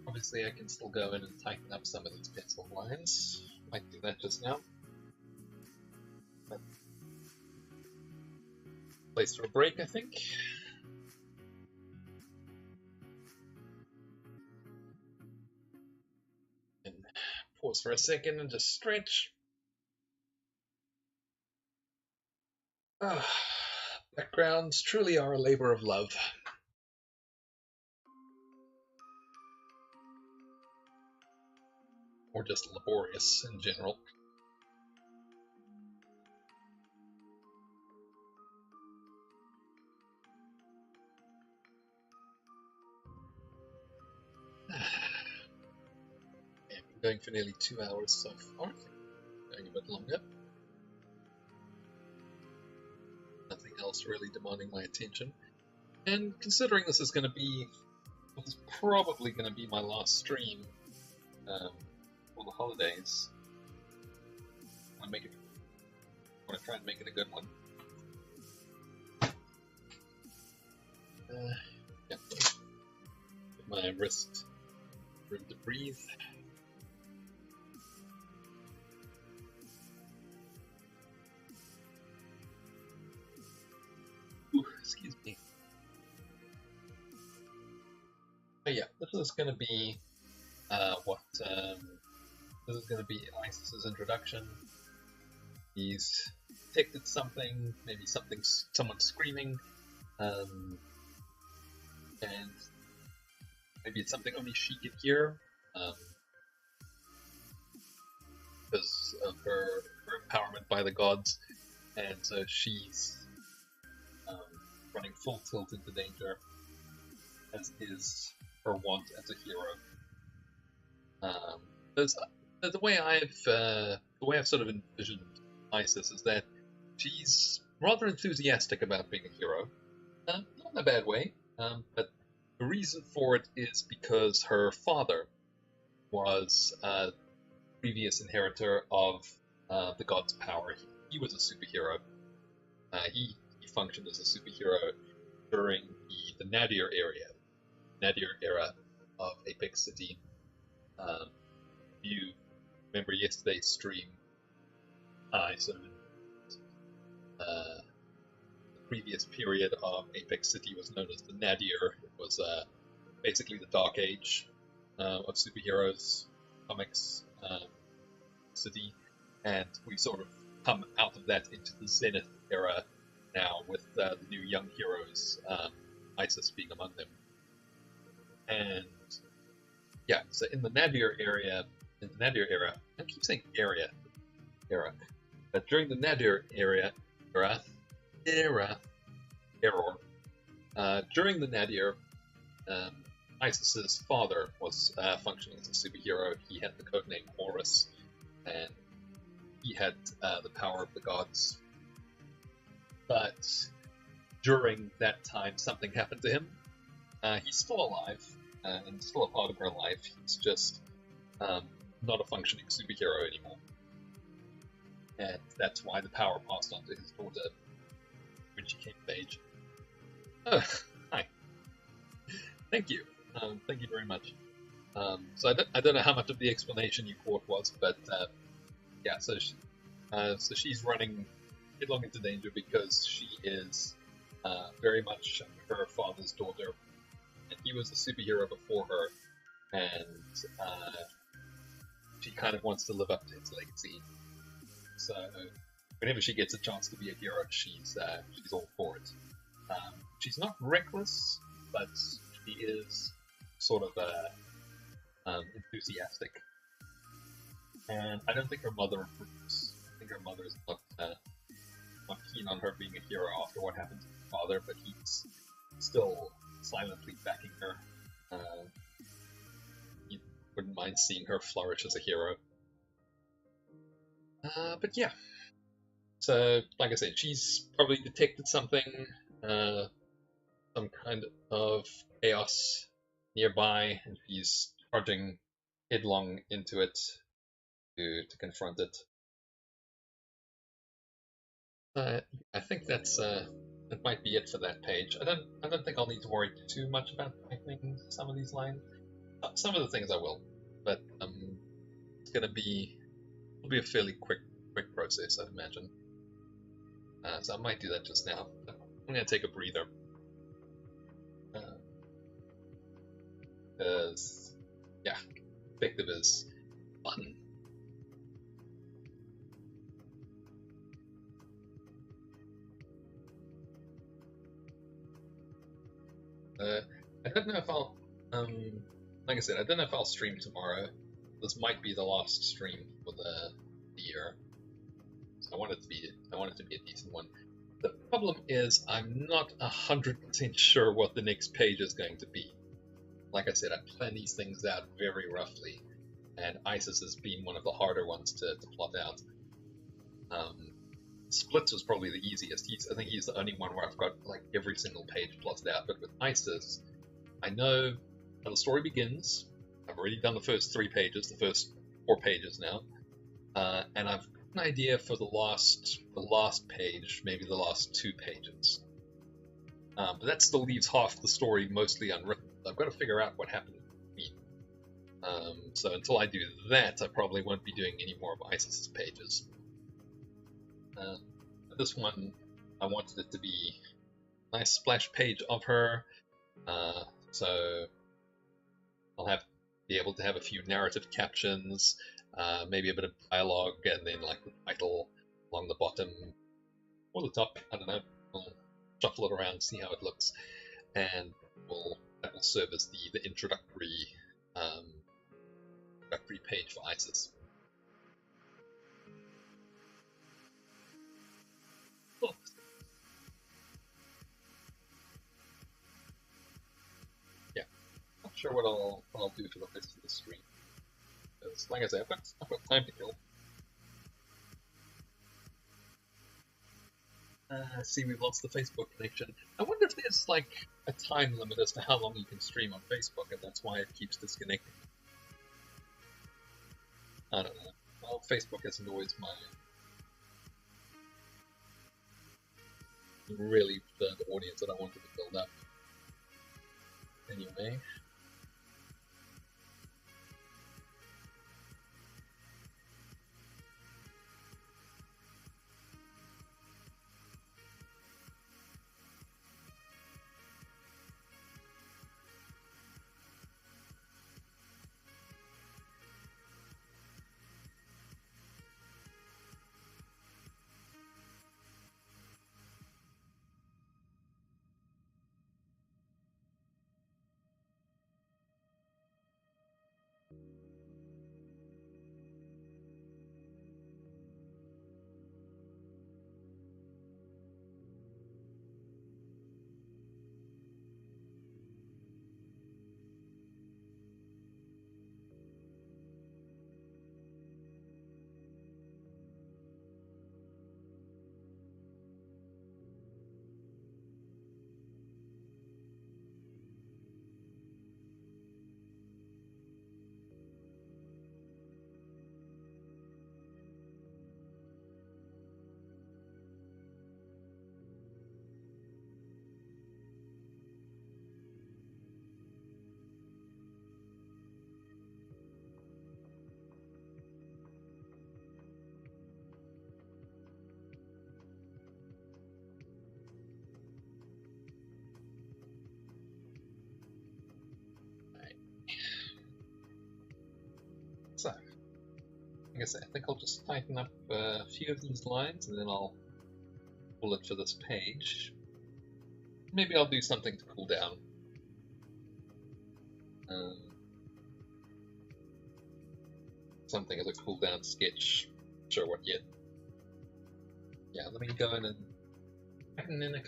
Obviously, I can still go in and tighten up some of these pencil lines. Might do that just now. But place for a break, I think. And pause for a second and just stretch. Backgrounds truly are a labor of love. Or just laborious in general. I'm going for nearly 2 hours so far. Going a bit longer. Nothing else really demanding my attention. And considering this is probably going to be my last stream for the holidays, I want to try and make it a good one. Yeah. Give my wrist room to breathe. Ooh, excuse me. But yeah, this is going to be this is going to be Isis's introduction. He's detected something, maybe someone screaming, and maybe it's something only she can hear, because of her empowerment by the gods, and so she's running full tilt into danger, as is her wont as a hero. The way I've sort of envisioned Isis is that she's rather enthusiastic about being a hero, not in a bad way, but the reason for it is because her father was a previous inheritor of the god's power. He was a superhero. He functioned as a superhero during the Nadir era of Apex City. You remember yesterday's stream, I sort of the previous period of Apex City was known as the Nadir. It was basically the Dark Age of superheroes comics city, and we sort of come out of that into the Zenith era now, with the new young heroes, Isis being among them. And yeah, so in the Nadir area, I keep saying era, but during the Nadir era, error. During the Nadir, Isis's father was functioning as a superhero. He had the codename Horus, and he had the power of the gods. But during that time, something happened to him. He's still alive and still a part of her life. He's just not a functioning superhero anymore. And that's why the power passed on to his daughter when she came of age. Hi. Thank you. Thank you very much. So I don't know how much of the explanation you caught was, but yeah, so she's running headlong into danger because she is very much her father's daughter, and he was a superhero before her, and she kind of wants to live up to his legacy. So whenever she gets a chance to be a hero, she's all for it. She's not reckless, but she is sort of enthusiastic. And I don't think her mother approves. I think her mother is not keen on her being a hero after what happened to her father, but he's still silently backing her. He wouldn't mind seeing her flourish as a hero. But yeah. So, like I said, she's probably detected something, some kind of chaos nearby, and she's charging headlong into it to confront it. I think that might be it for that page. I don't think I'll need to worry too much about typing some of these lines. Some of the things I will, but it'll be a fairly quick process, I'd imagine. So I might do that just now. I'm gonna take a breather. Because yeah, effective is fun. I don't know if I'll like I said, I don't know if I'll stream tomorrow. This might be the last stream for the year. So I want it to be a decent one. The problem is I'm not 100% sure what the next page is going to be. Like I said, I plan these things out very roughly, and Isis has been one of the harder ones to plot out. Splits was probably the easiest. I think he's the only one where I've got like every single page plotted out. But with Isis, I know how the story begins. I've already done the first 3 pages, the first 4 pages now, and I've got an idea for the last page, maybe the last 2 pages. But that still leaves half the story mostly unwritten. I've got to figure out what happened to me. So until I do that, I probably won't be doing any more of Isis's pages. This one, I wanted it to be a nice splash page of her, so I'll be able to have a few narrative captions, maybe a bit of dialogue, and then like the title along the bottom or the top. I don't know. We'll shuffle it around, see how it looks, and that will serve as the introductory page for Isis. Cool. Yeah, not sure what I'll do for the rest of the stream. Because, like I said, I've got time to kill. See, we've lost the Facebook connection. I wonder if there's like a time limit as to how long you can stream on Facebook, and that's why it keeps disconnecting. I don't know. Well, Facebook isn't always my really the audience that I wanted to build up. Anyway. Like I said, I think I'll just tighten up a few of these lines and then I'll pull it for this page. Maybe I'll do something to cool down. Something as a cool down sketch. Not sure what yet. Yeah, let me go in and tighten in a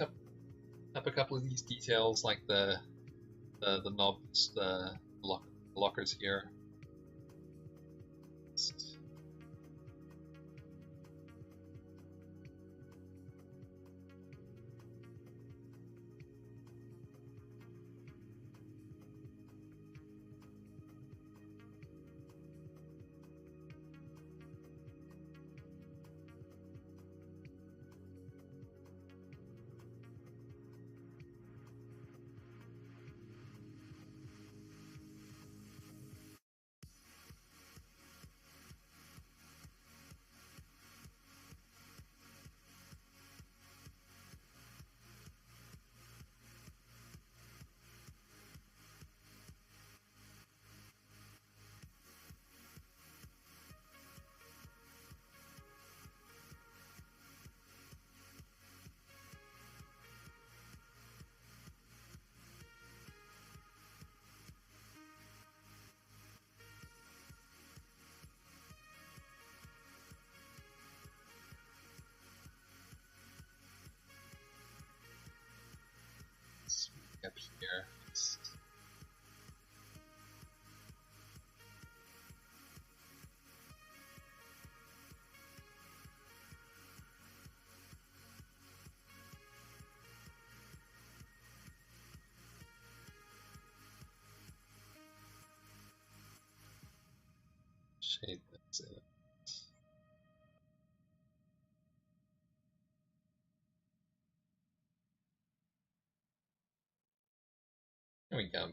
couple of these details, like the knobs, the lockers here. Up here. Shade this in. There we go.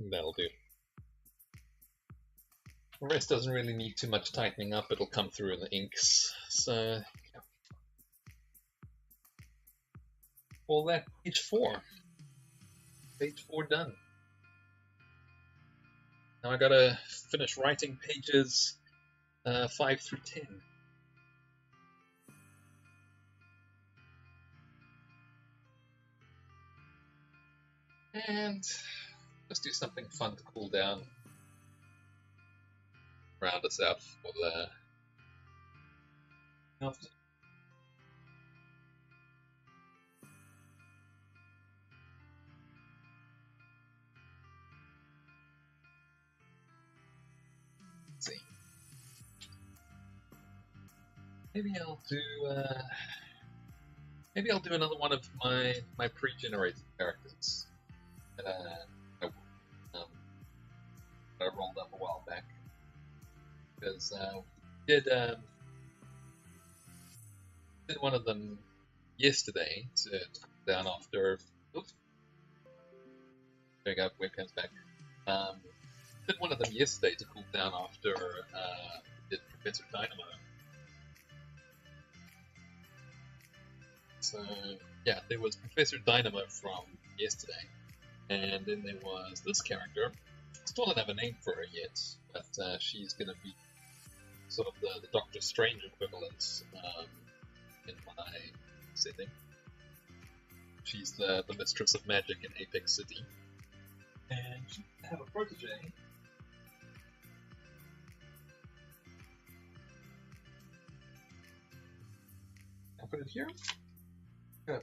That'll do. The rest doesn't really need too much tightening up, it'll come through in the inks. So, yeah. All that, page 4. Page 4 done. Now I gotta finish writing pages 5 through 10. And let's do something fun to cool down. Round us out for the after. Let's see. Maybe I'll do another one of my pre-generated characters that I rolled up a while back, because we did one of them yesterday to cool down after. Oops, there we go. Webcam's back. Did one of them yesterday to cool down after we did Professor Dynamo. So yeah, there was Professor Dynamo from yesterday, and then there was this character. Still don't have a name for her yet, but she's going to be sort of the Doctor Strange equivalent in my setting. She's the Mistress of Magic in Apex City, and she have a protege. I'll put it here. Good.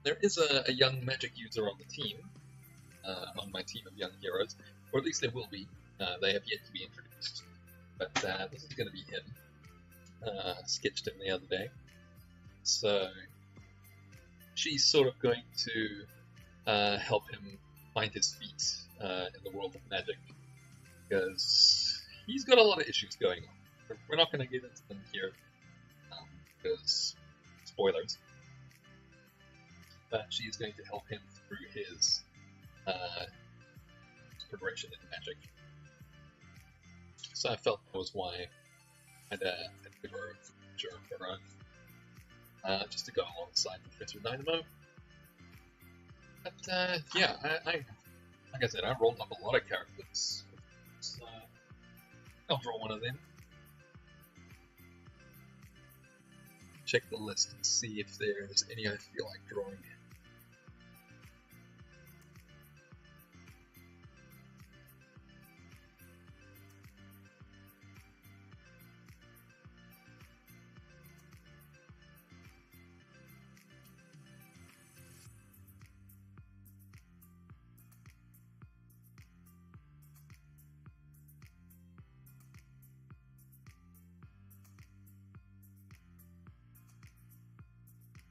There is a young magic user on the team, on my team of young heroes, or at least there will be. They have yet to be introduced, but this is going to be him. Sketched him the other day, so she's sort of going to help him find his feet in the world of magic, because he's got a lot of issues going on. We're not going to get into them here, because spoilers. But she's going to help him through his progression in Magic. So I felt that was why I'd give her a future for just to go alongside Professor Dynamo. But yeah, I like I said, I rolled up a lot of characters. So I'll draw one of them. Check the list and see if there's any I feel like drawing.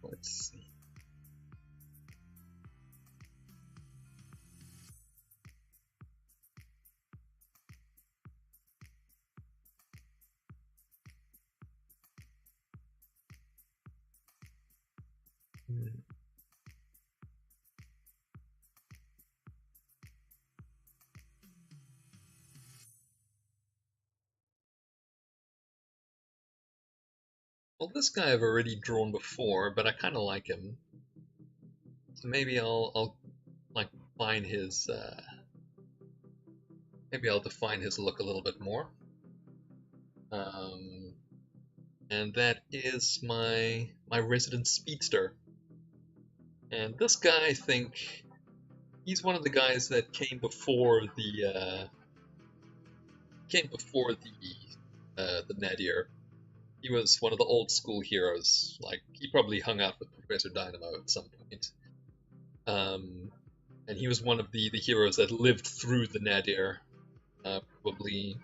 Let's see. Well, this guy I've already drawn before, but I kind of like him. So maybe I'll like find his maybe I'll define his look a little bit more. And that is my resident speedster. And this guy, I think, he's one of the guys that came before the Nadir. He was one of the old school heroes. Like he probably hung out with Professor Dynamo at some point. And he was one of the heroes that lived through the Nadir. Probably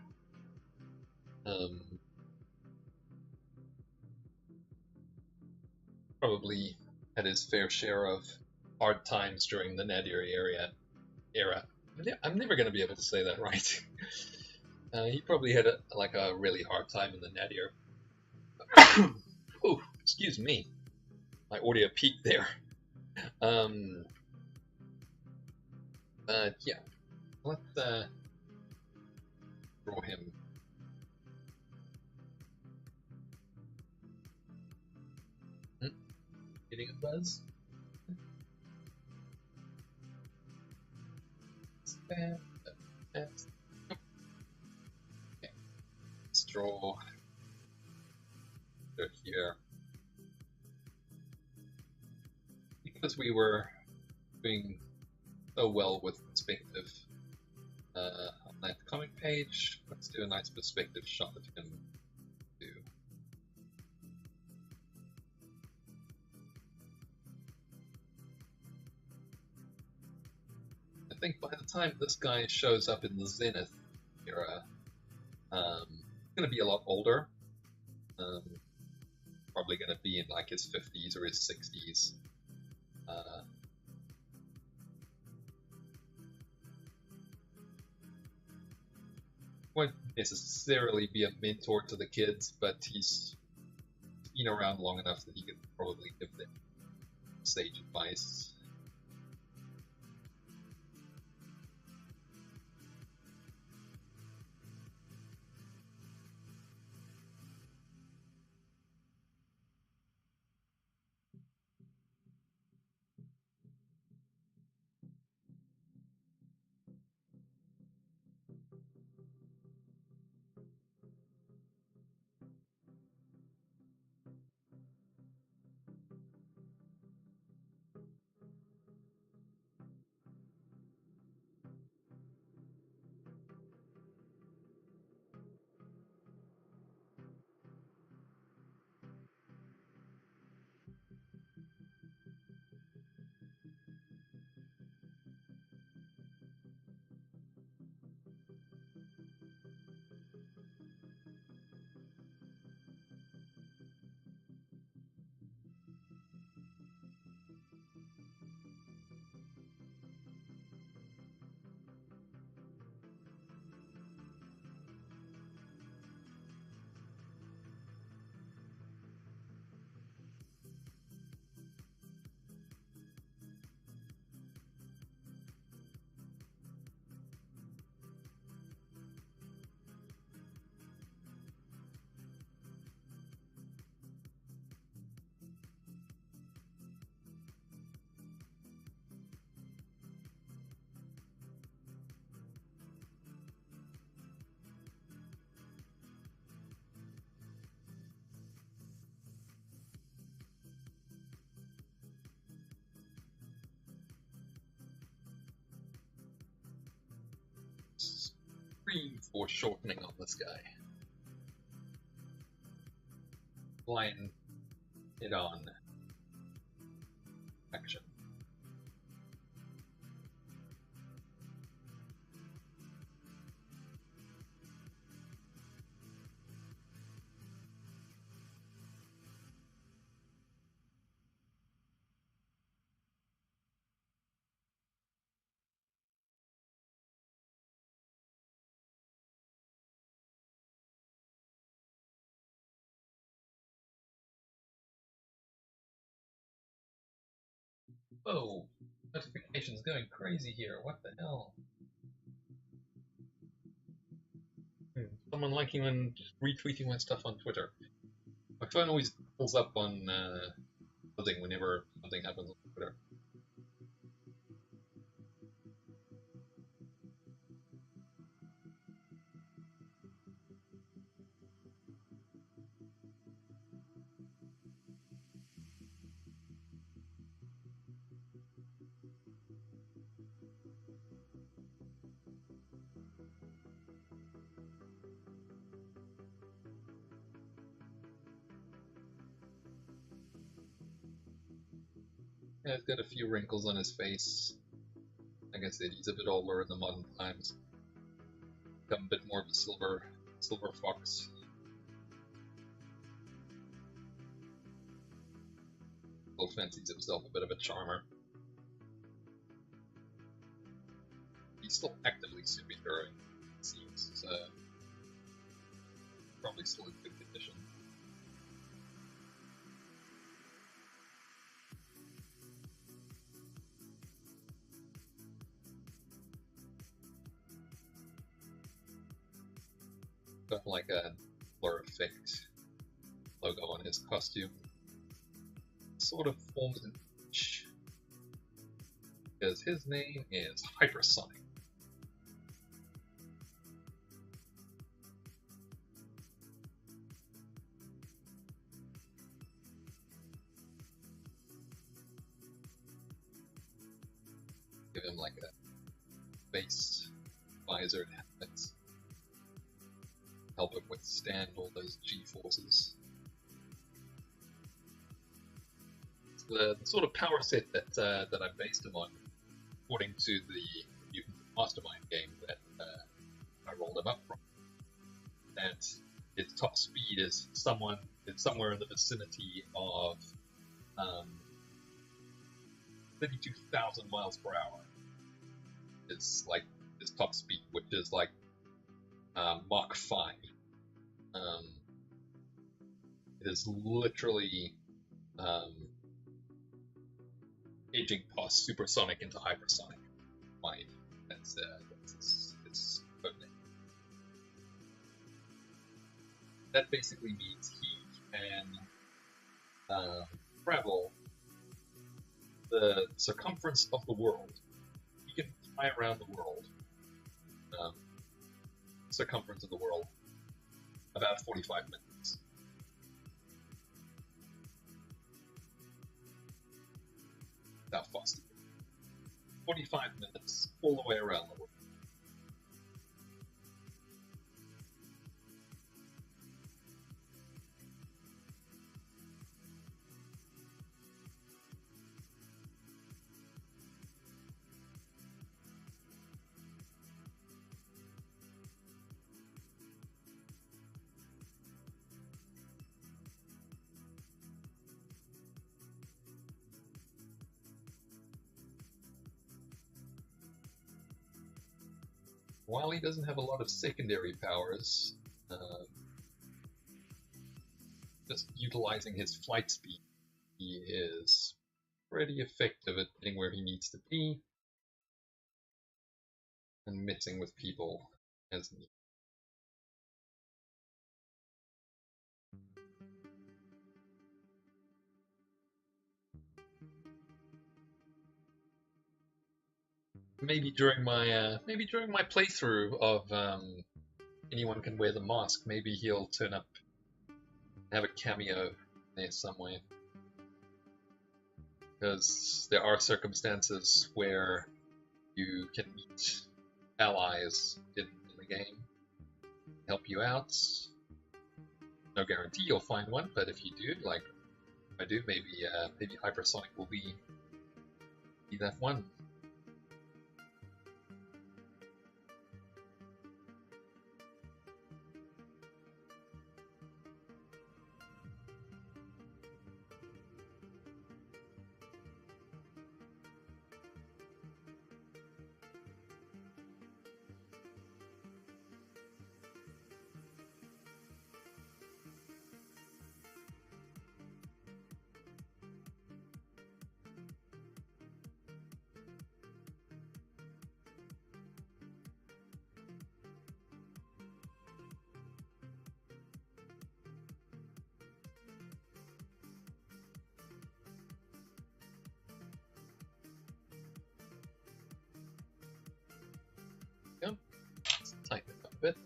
had his fair share of hard times during the Nadir era. I'm never going to be able to say that right. He probably had a really hard time in the Nadir. Oh, excuse me. My audio peaked there. Yeah. Let's draw him. Getting a buzz. Okay. Let's draw here. Because we were doing so well with perspective on that comic page, let's do a nice perspective shot of him too. I think by the time this guy shows up in the Zenith era, he's going to be a lot older. Probably going to be in like his 50s or his 60s. Won't necessarily be a mentor to the kids, but he's been around long enough that he could probably give them sage advice. extreme foreshortening on this guy. Line it on. Action. Whoa! Notifications going crazy here. What the hell? Someone liking and retweeting my stuff on Twitter. My phone always pulls up on buzzing whenever something happens on Twitter. Yeah, he's got a few wrinkles on his face. Like I said, he's a bit older in the modern times. Become a bit more of a silver fox. Still fancies himself a bit of a charmer. He's still actively superheroing, it seems, so probably still in good condition. Got like a blur effect logo on his costume. Sort of forms an H. Because his name is Hypersonic. Give him like a base visored helmet. Help him withstand all those G-forces. It's the sort of power set that I based him on, according to the Mutant Mastermind game that I rolled him up from. And its top speed is somewhere in the vicinity of 32,000 miles per hour. It's like his top speed, which is like Mach 5. It is literally aging past supersonic into hypersonic. That's his code name. That basically means he can travel the circumference of the world. He can fly around the world. Circumference of the world, about 45 minutes. How fast? 45 minutes all the way around the world. While he doesn't have a lot of secondary powers, just utilizing his flight speed, he is pretty effective at getting where he needs to be and mixing with people as needed. Maybe during my playthrough of Anyone Can Wear the Mask, maybe he'll turn up and have a cameo there somewhere. Because there are circumstances where you can meet allies in the game. help you out. No guarantee you'll find one, but if you do, like I do, maybe Hypersonic will be that one. Go. Let's tighten it up a bit.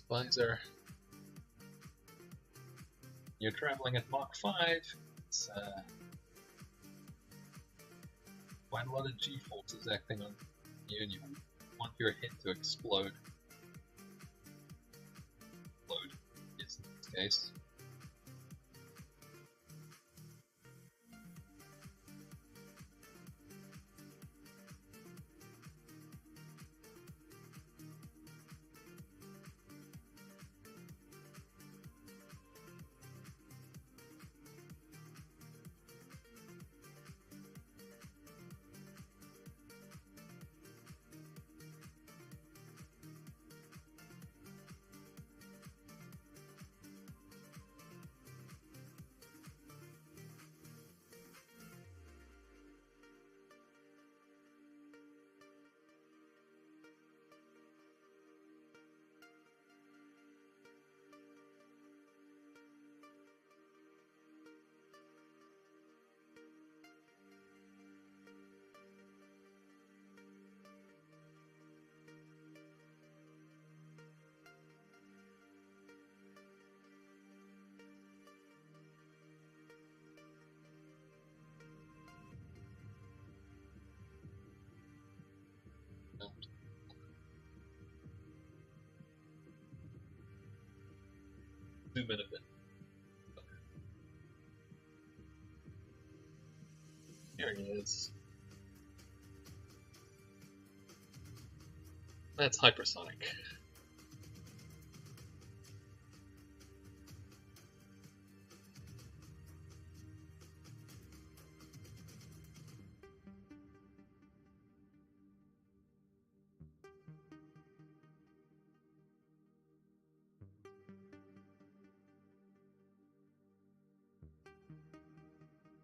Visor. You're traveling at Mach 5. It's quite a lot of G-forces acting on you, and you want your head to explode. Explode, yes, in this case. Zoom in a bit. Here he is. That's Hypersonic.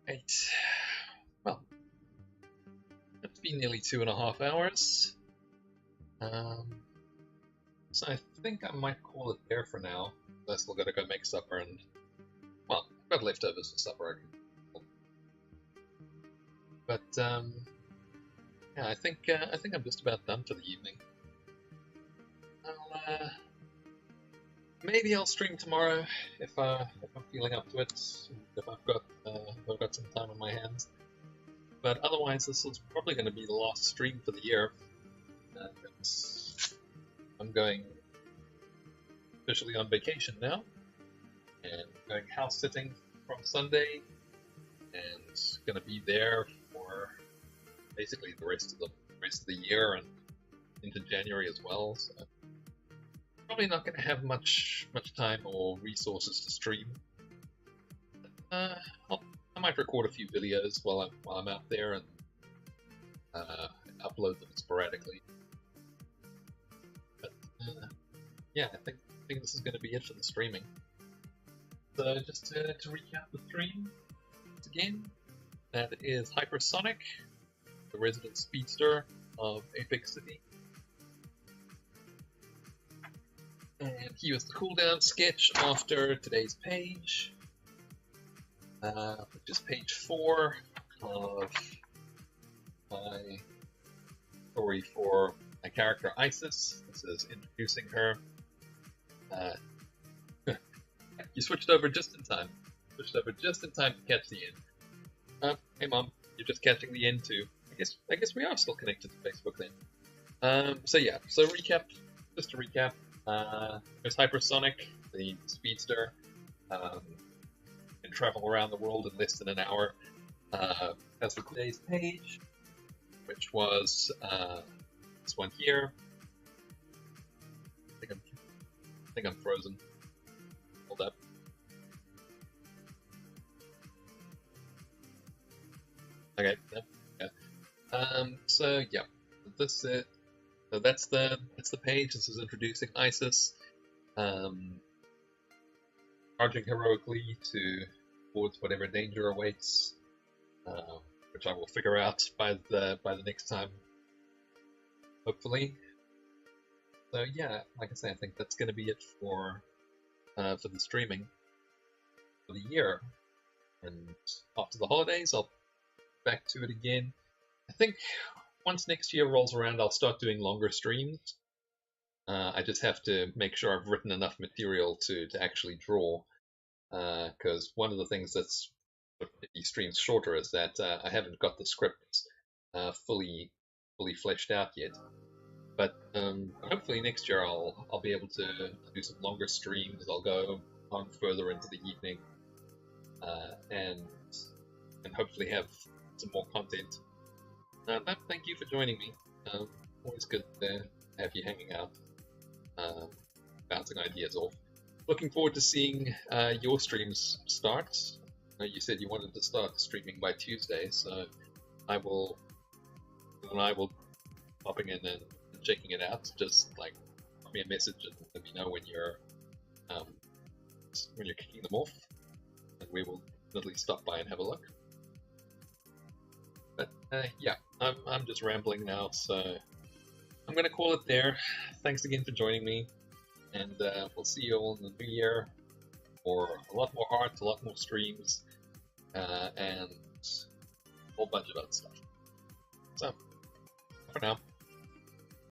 Right. Well, it's been nearly 2.5 hours. So I think I might call it there for now. I still gotta go make supper, and well, I've got leftovers for supper. But yeah, I think I'm just about done for the evening. Maybe I'll stream tomorrow if I'm feeling up to it. If I've got some time on my hands. But otherwise, this is probably going to be the last stream for the year. I'm going officially on vacation now, and going house sitting from Sunday, and going to be there for basically the rest of the year and into January as well. So probably not going to have much time or resources to stream. I might record a few videos while I'm out there and upload them sporadically. But yeah, I think this is going to be it for the streaming. So just to recap the stream once again, that is Hypersonic, the resident speedster of Apex City. And he was the cooldown sketch after today's page, which is page 4 of my story for my character Isis. This is introducing her. you switched over just in time. Switched over just in time to catch the end. Hey mom, you're just catching the end too. I guess we are still connected to Facebook then. So yeah, so recap, just to recap, there's Hypersonic, the speedster, can travel around the world in less than an hour. As for today's page, which was this one here, I think I'm frozen. Hold up. Okay. Yeah. So yeah, this so that's the page. This is introducing Isis, charging heroically towards whatever danger awaits, which I will figure out by the next time, hopefully. So yeah, like I say, I think that's going to be it for the streaming for the year. And after the holidays, I'll back to it again. I think once next year rolls around, I'll start doing longer streams. I just have to make sure I've written enough material to actually draw. Because one of the things that's these streams shorter is that I haven't got the script fully fleshed out yet. But hopefully next year I'll be able to do some longer streams. I'll go on further into the evening, and hopefully have some more content. But thank you for joining me. Always good to have you hanging out, bouncing ideas off. Looking forward to seeing your streams start. You said you wanted to start streaming by Tuesday, so I will popping in and checking it out. Just like drop me a message and let me know when you're kicking them off, and we will definitely stop by and have a look. But yeah, I'm just rambling now, so I'm gonna call it there. Thanks again for joining me, and we'll see you all in the new year for a lot more art, a lot more streams, and a whole bunch of other stuff. So, for now.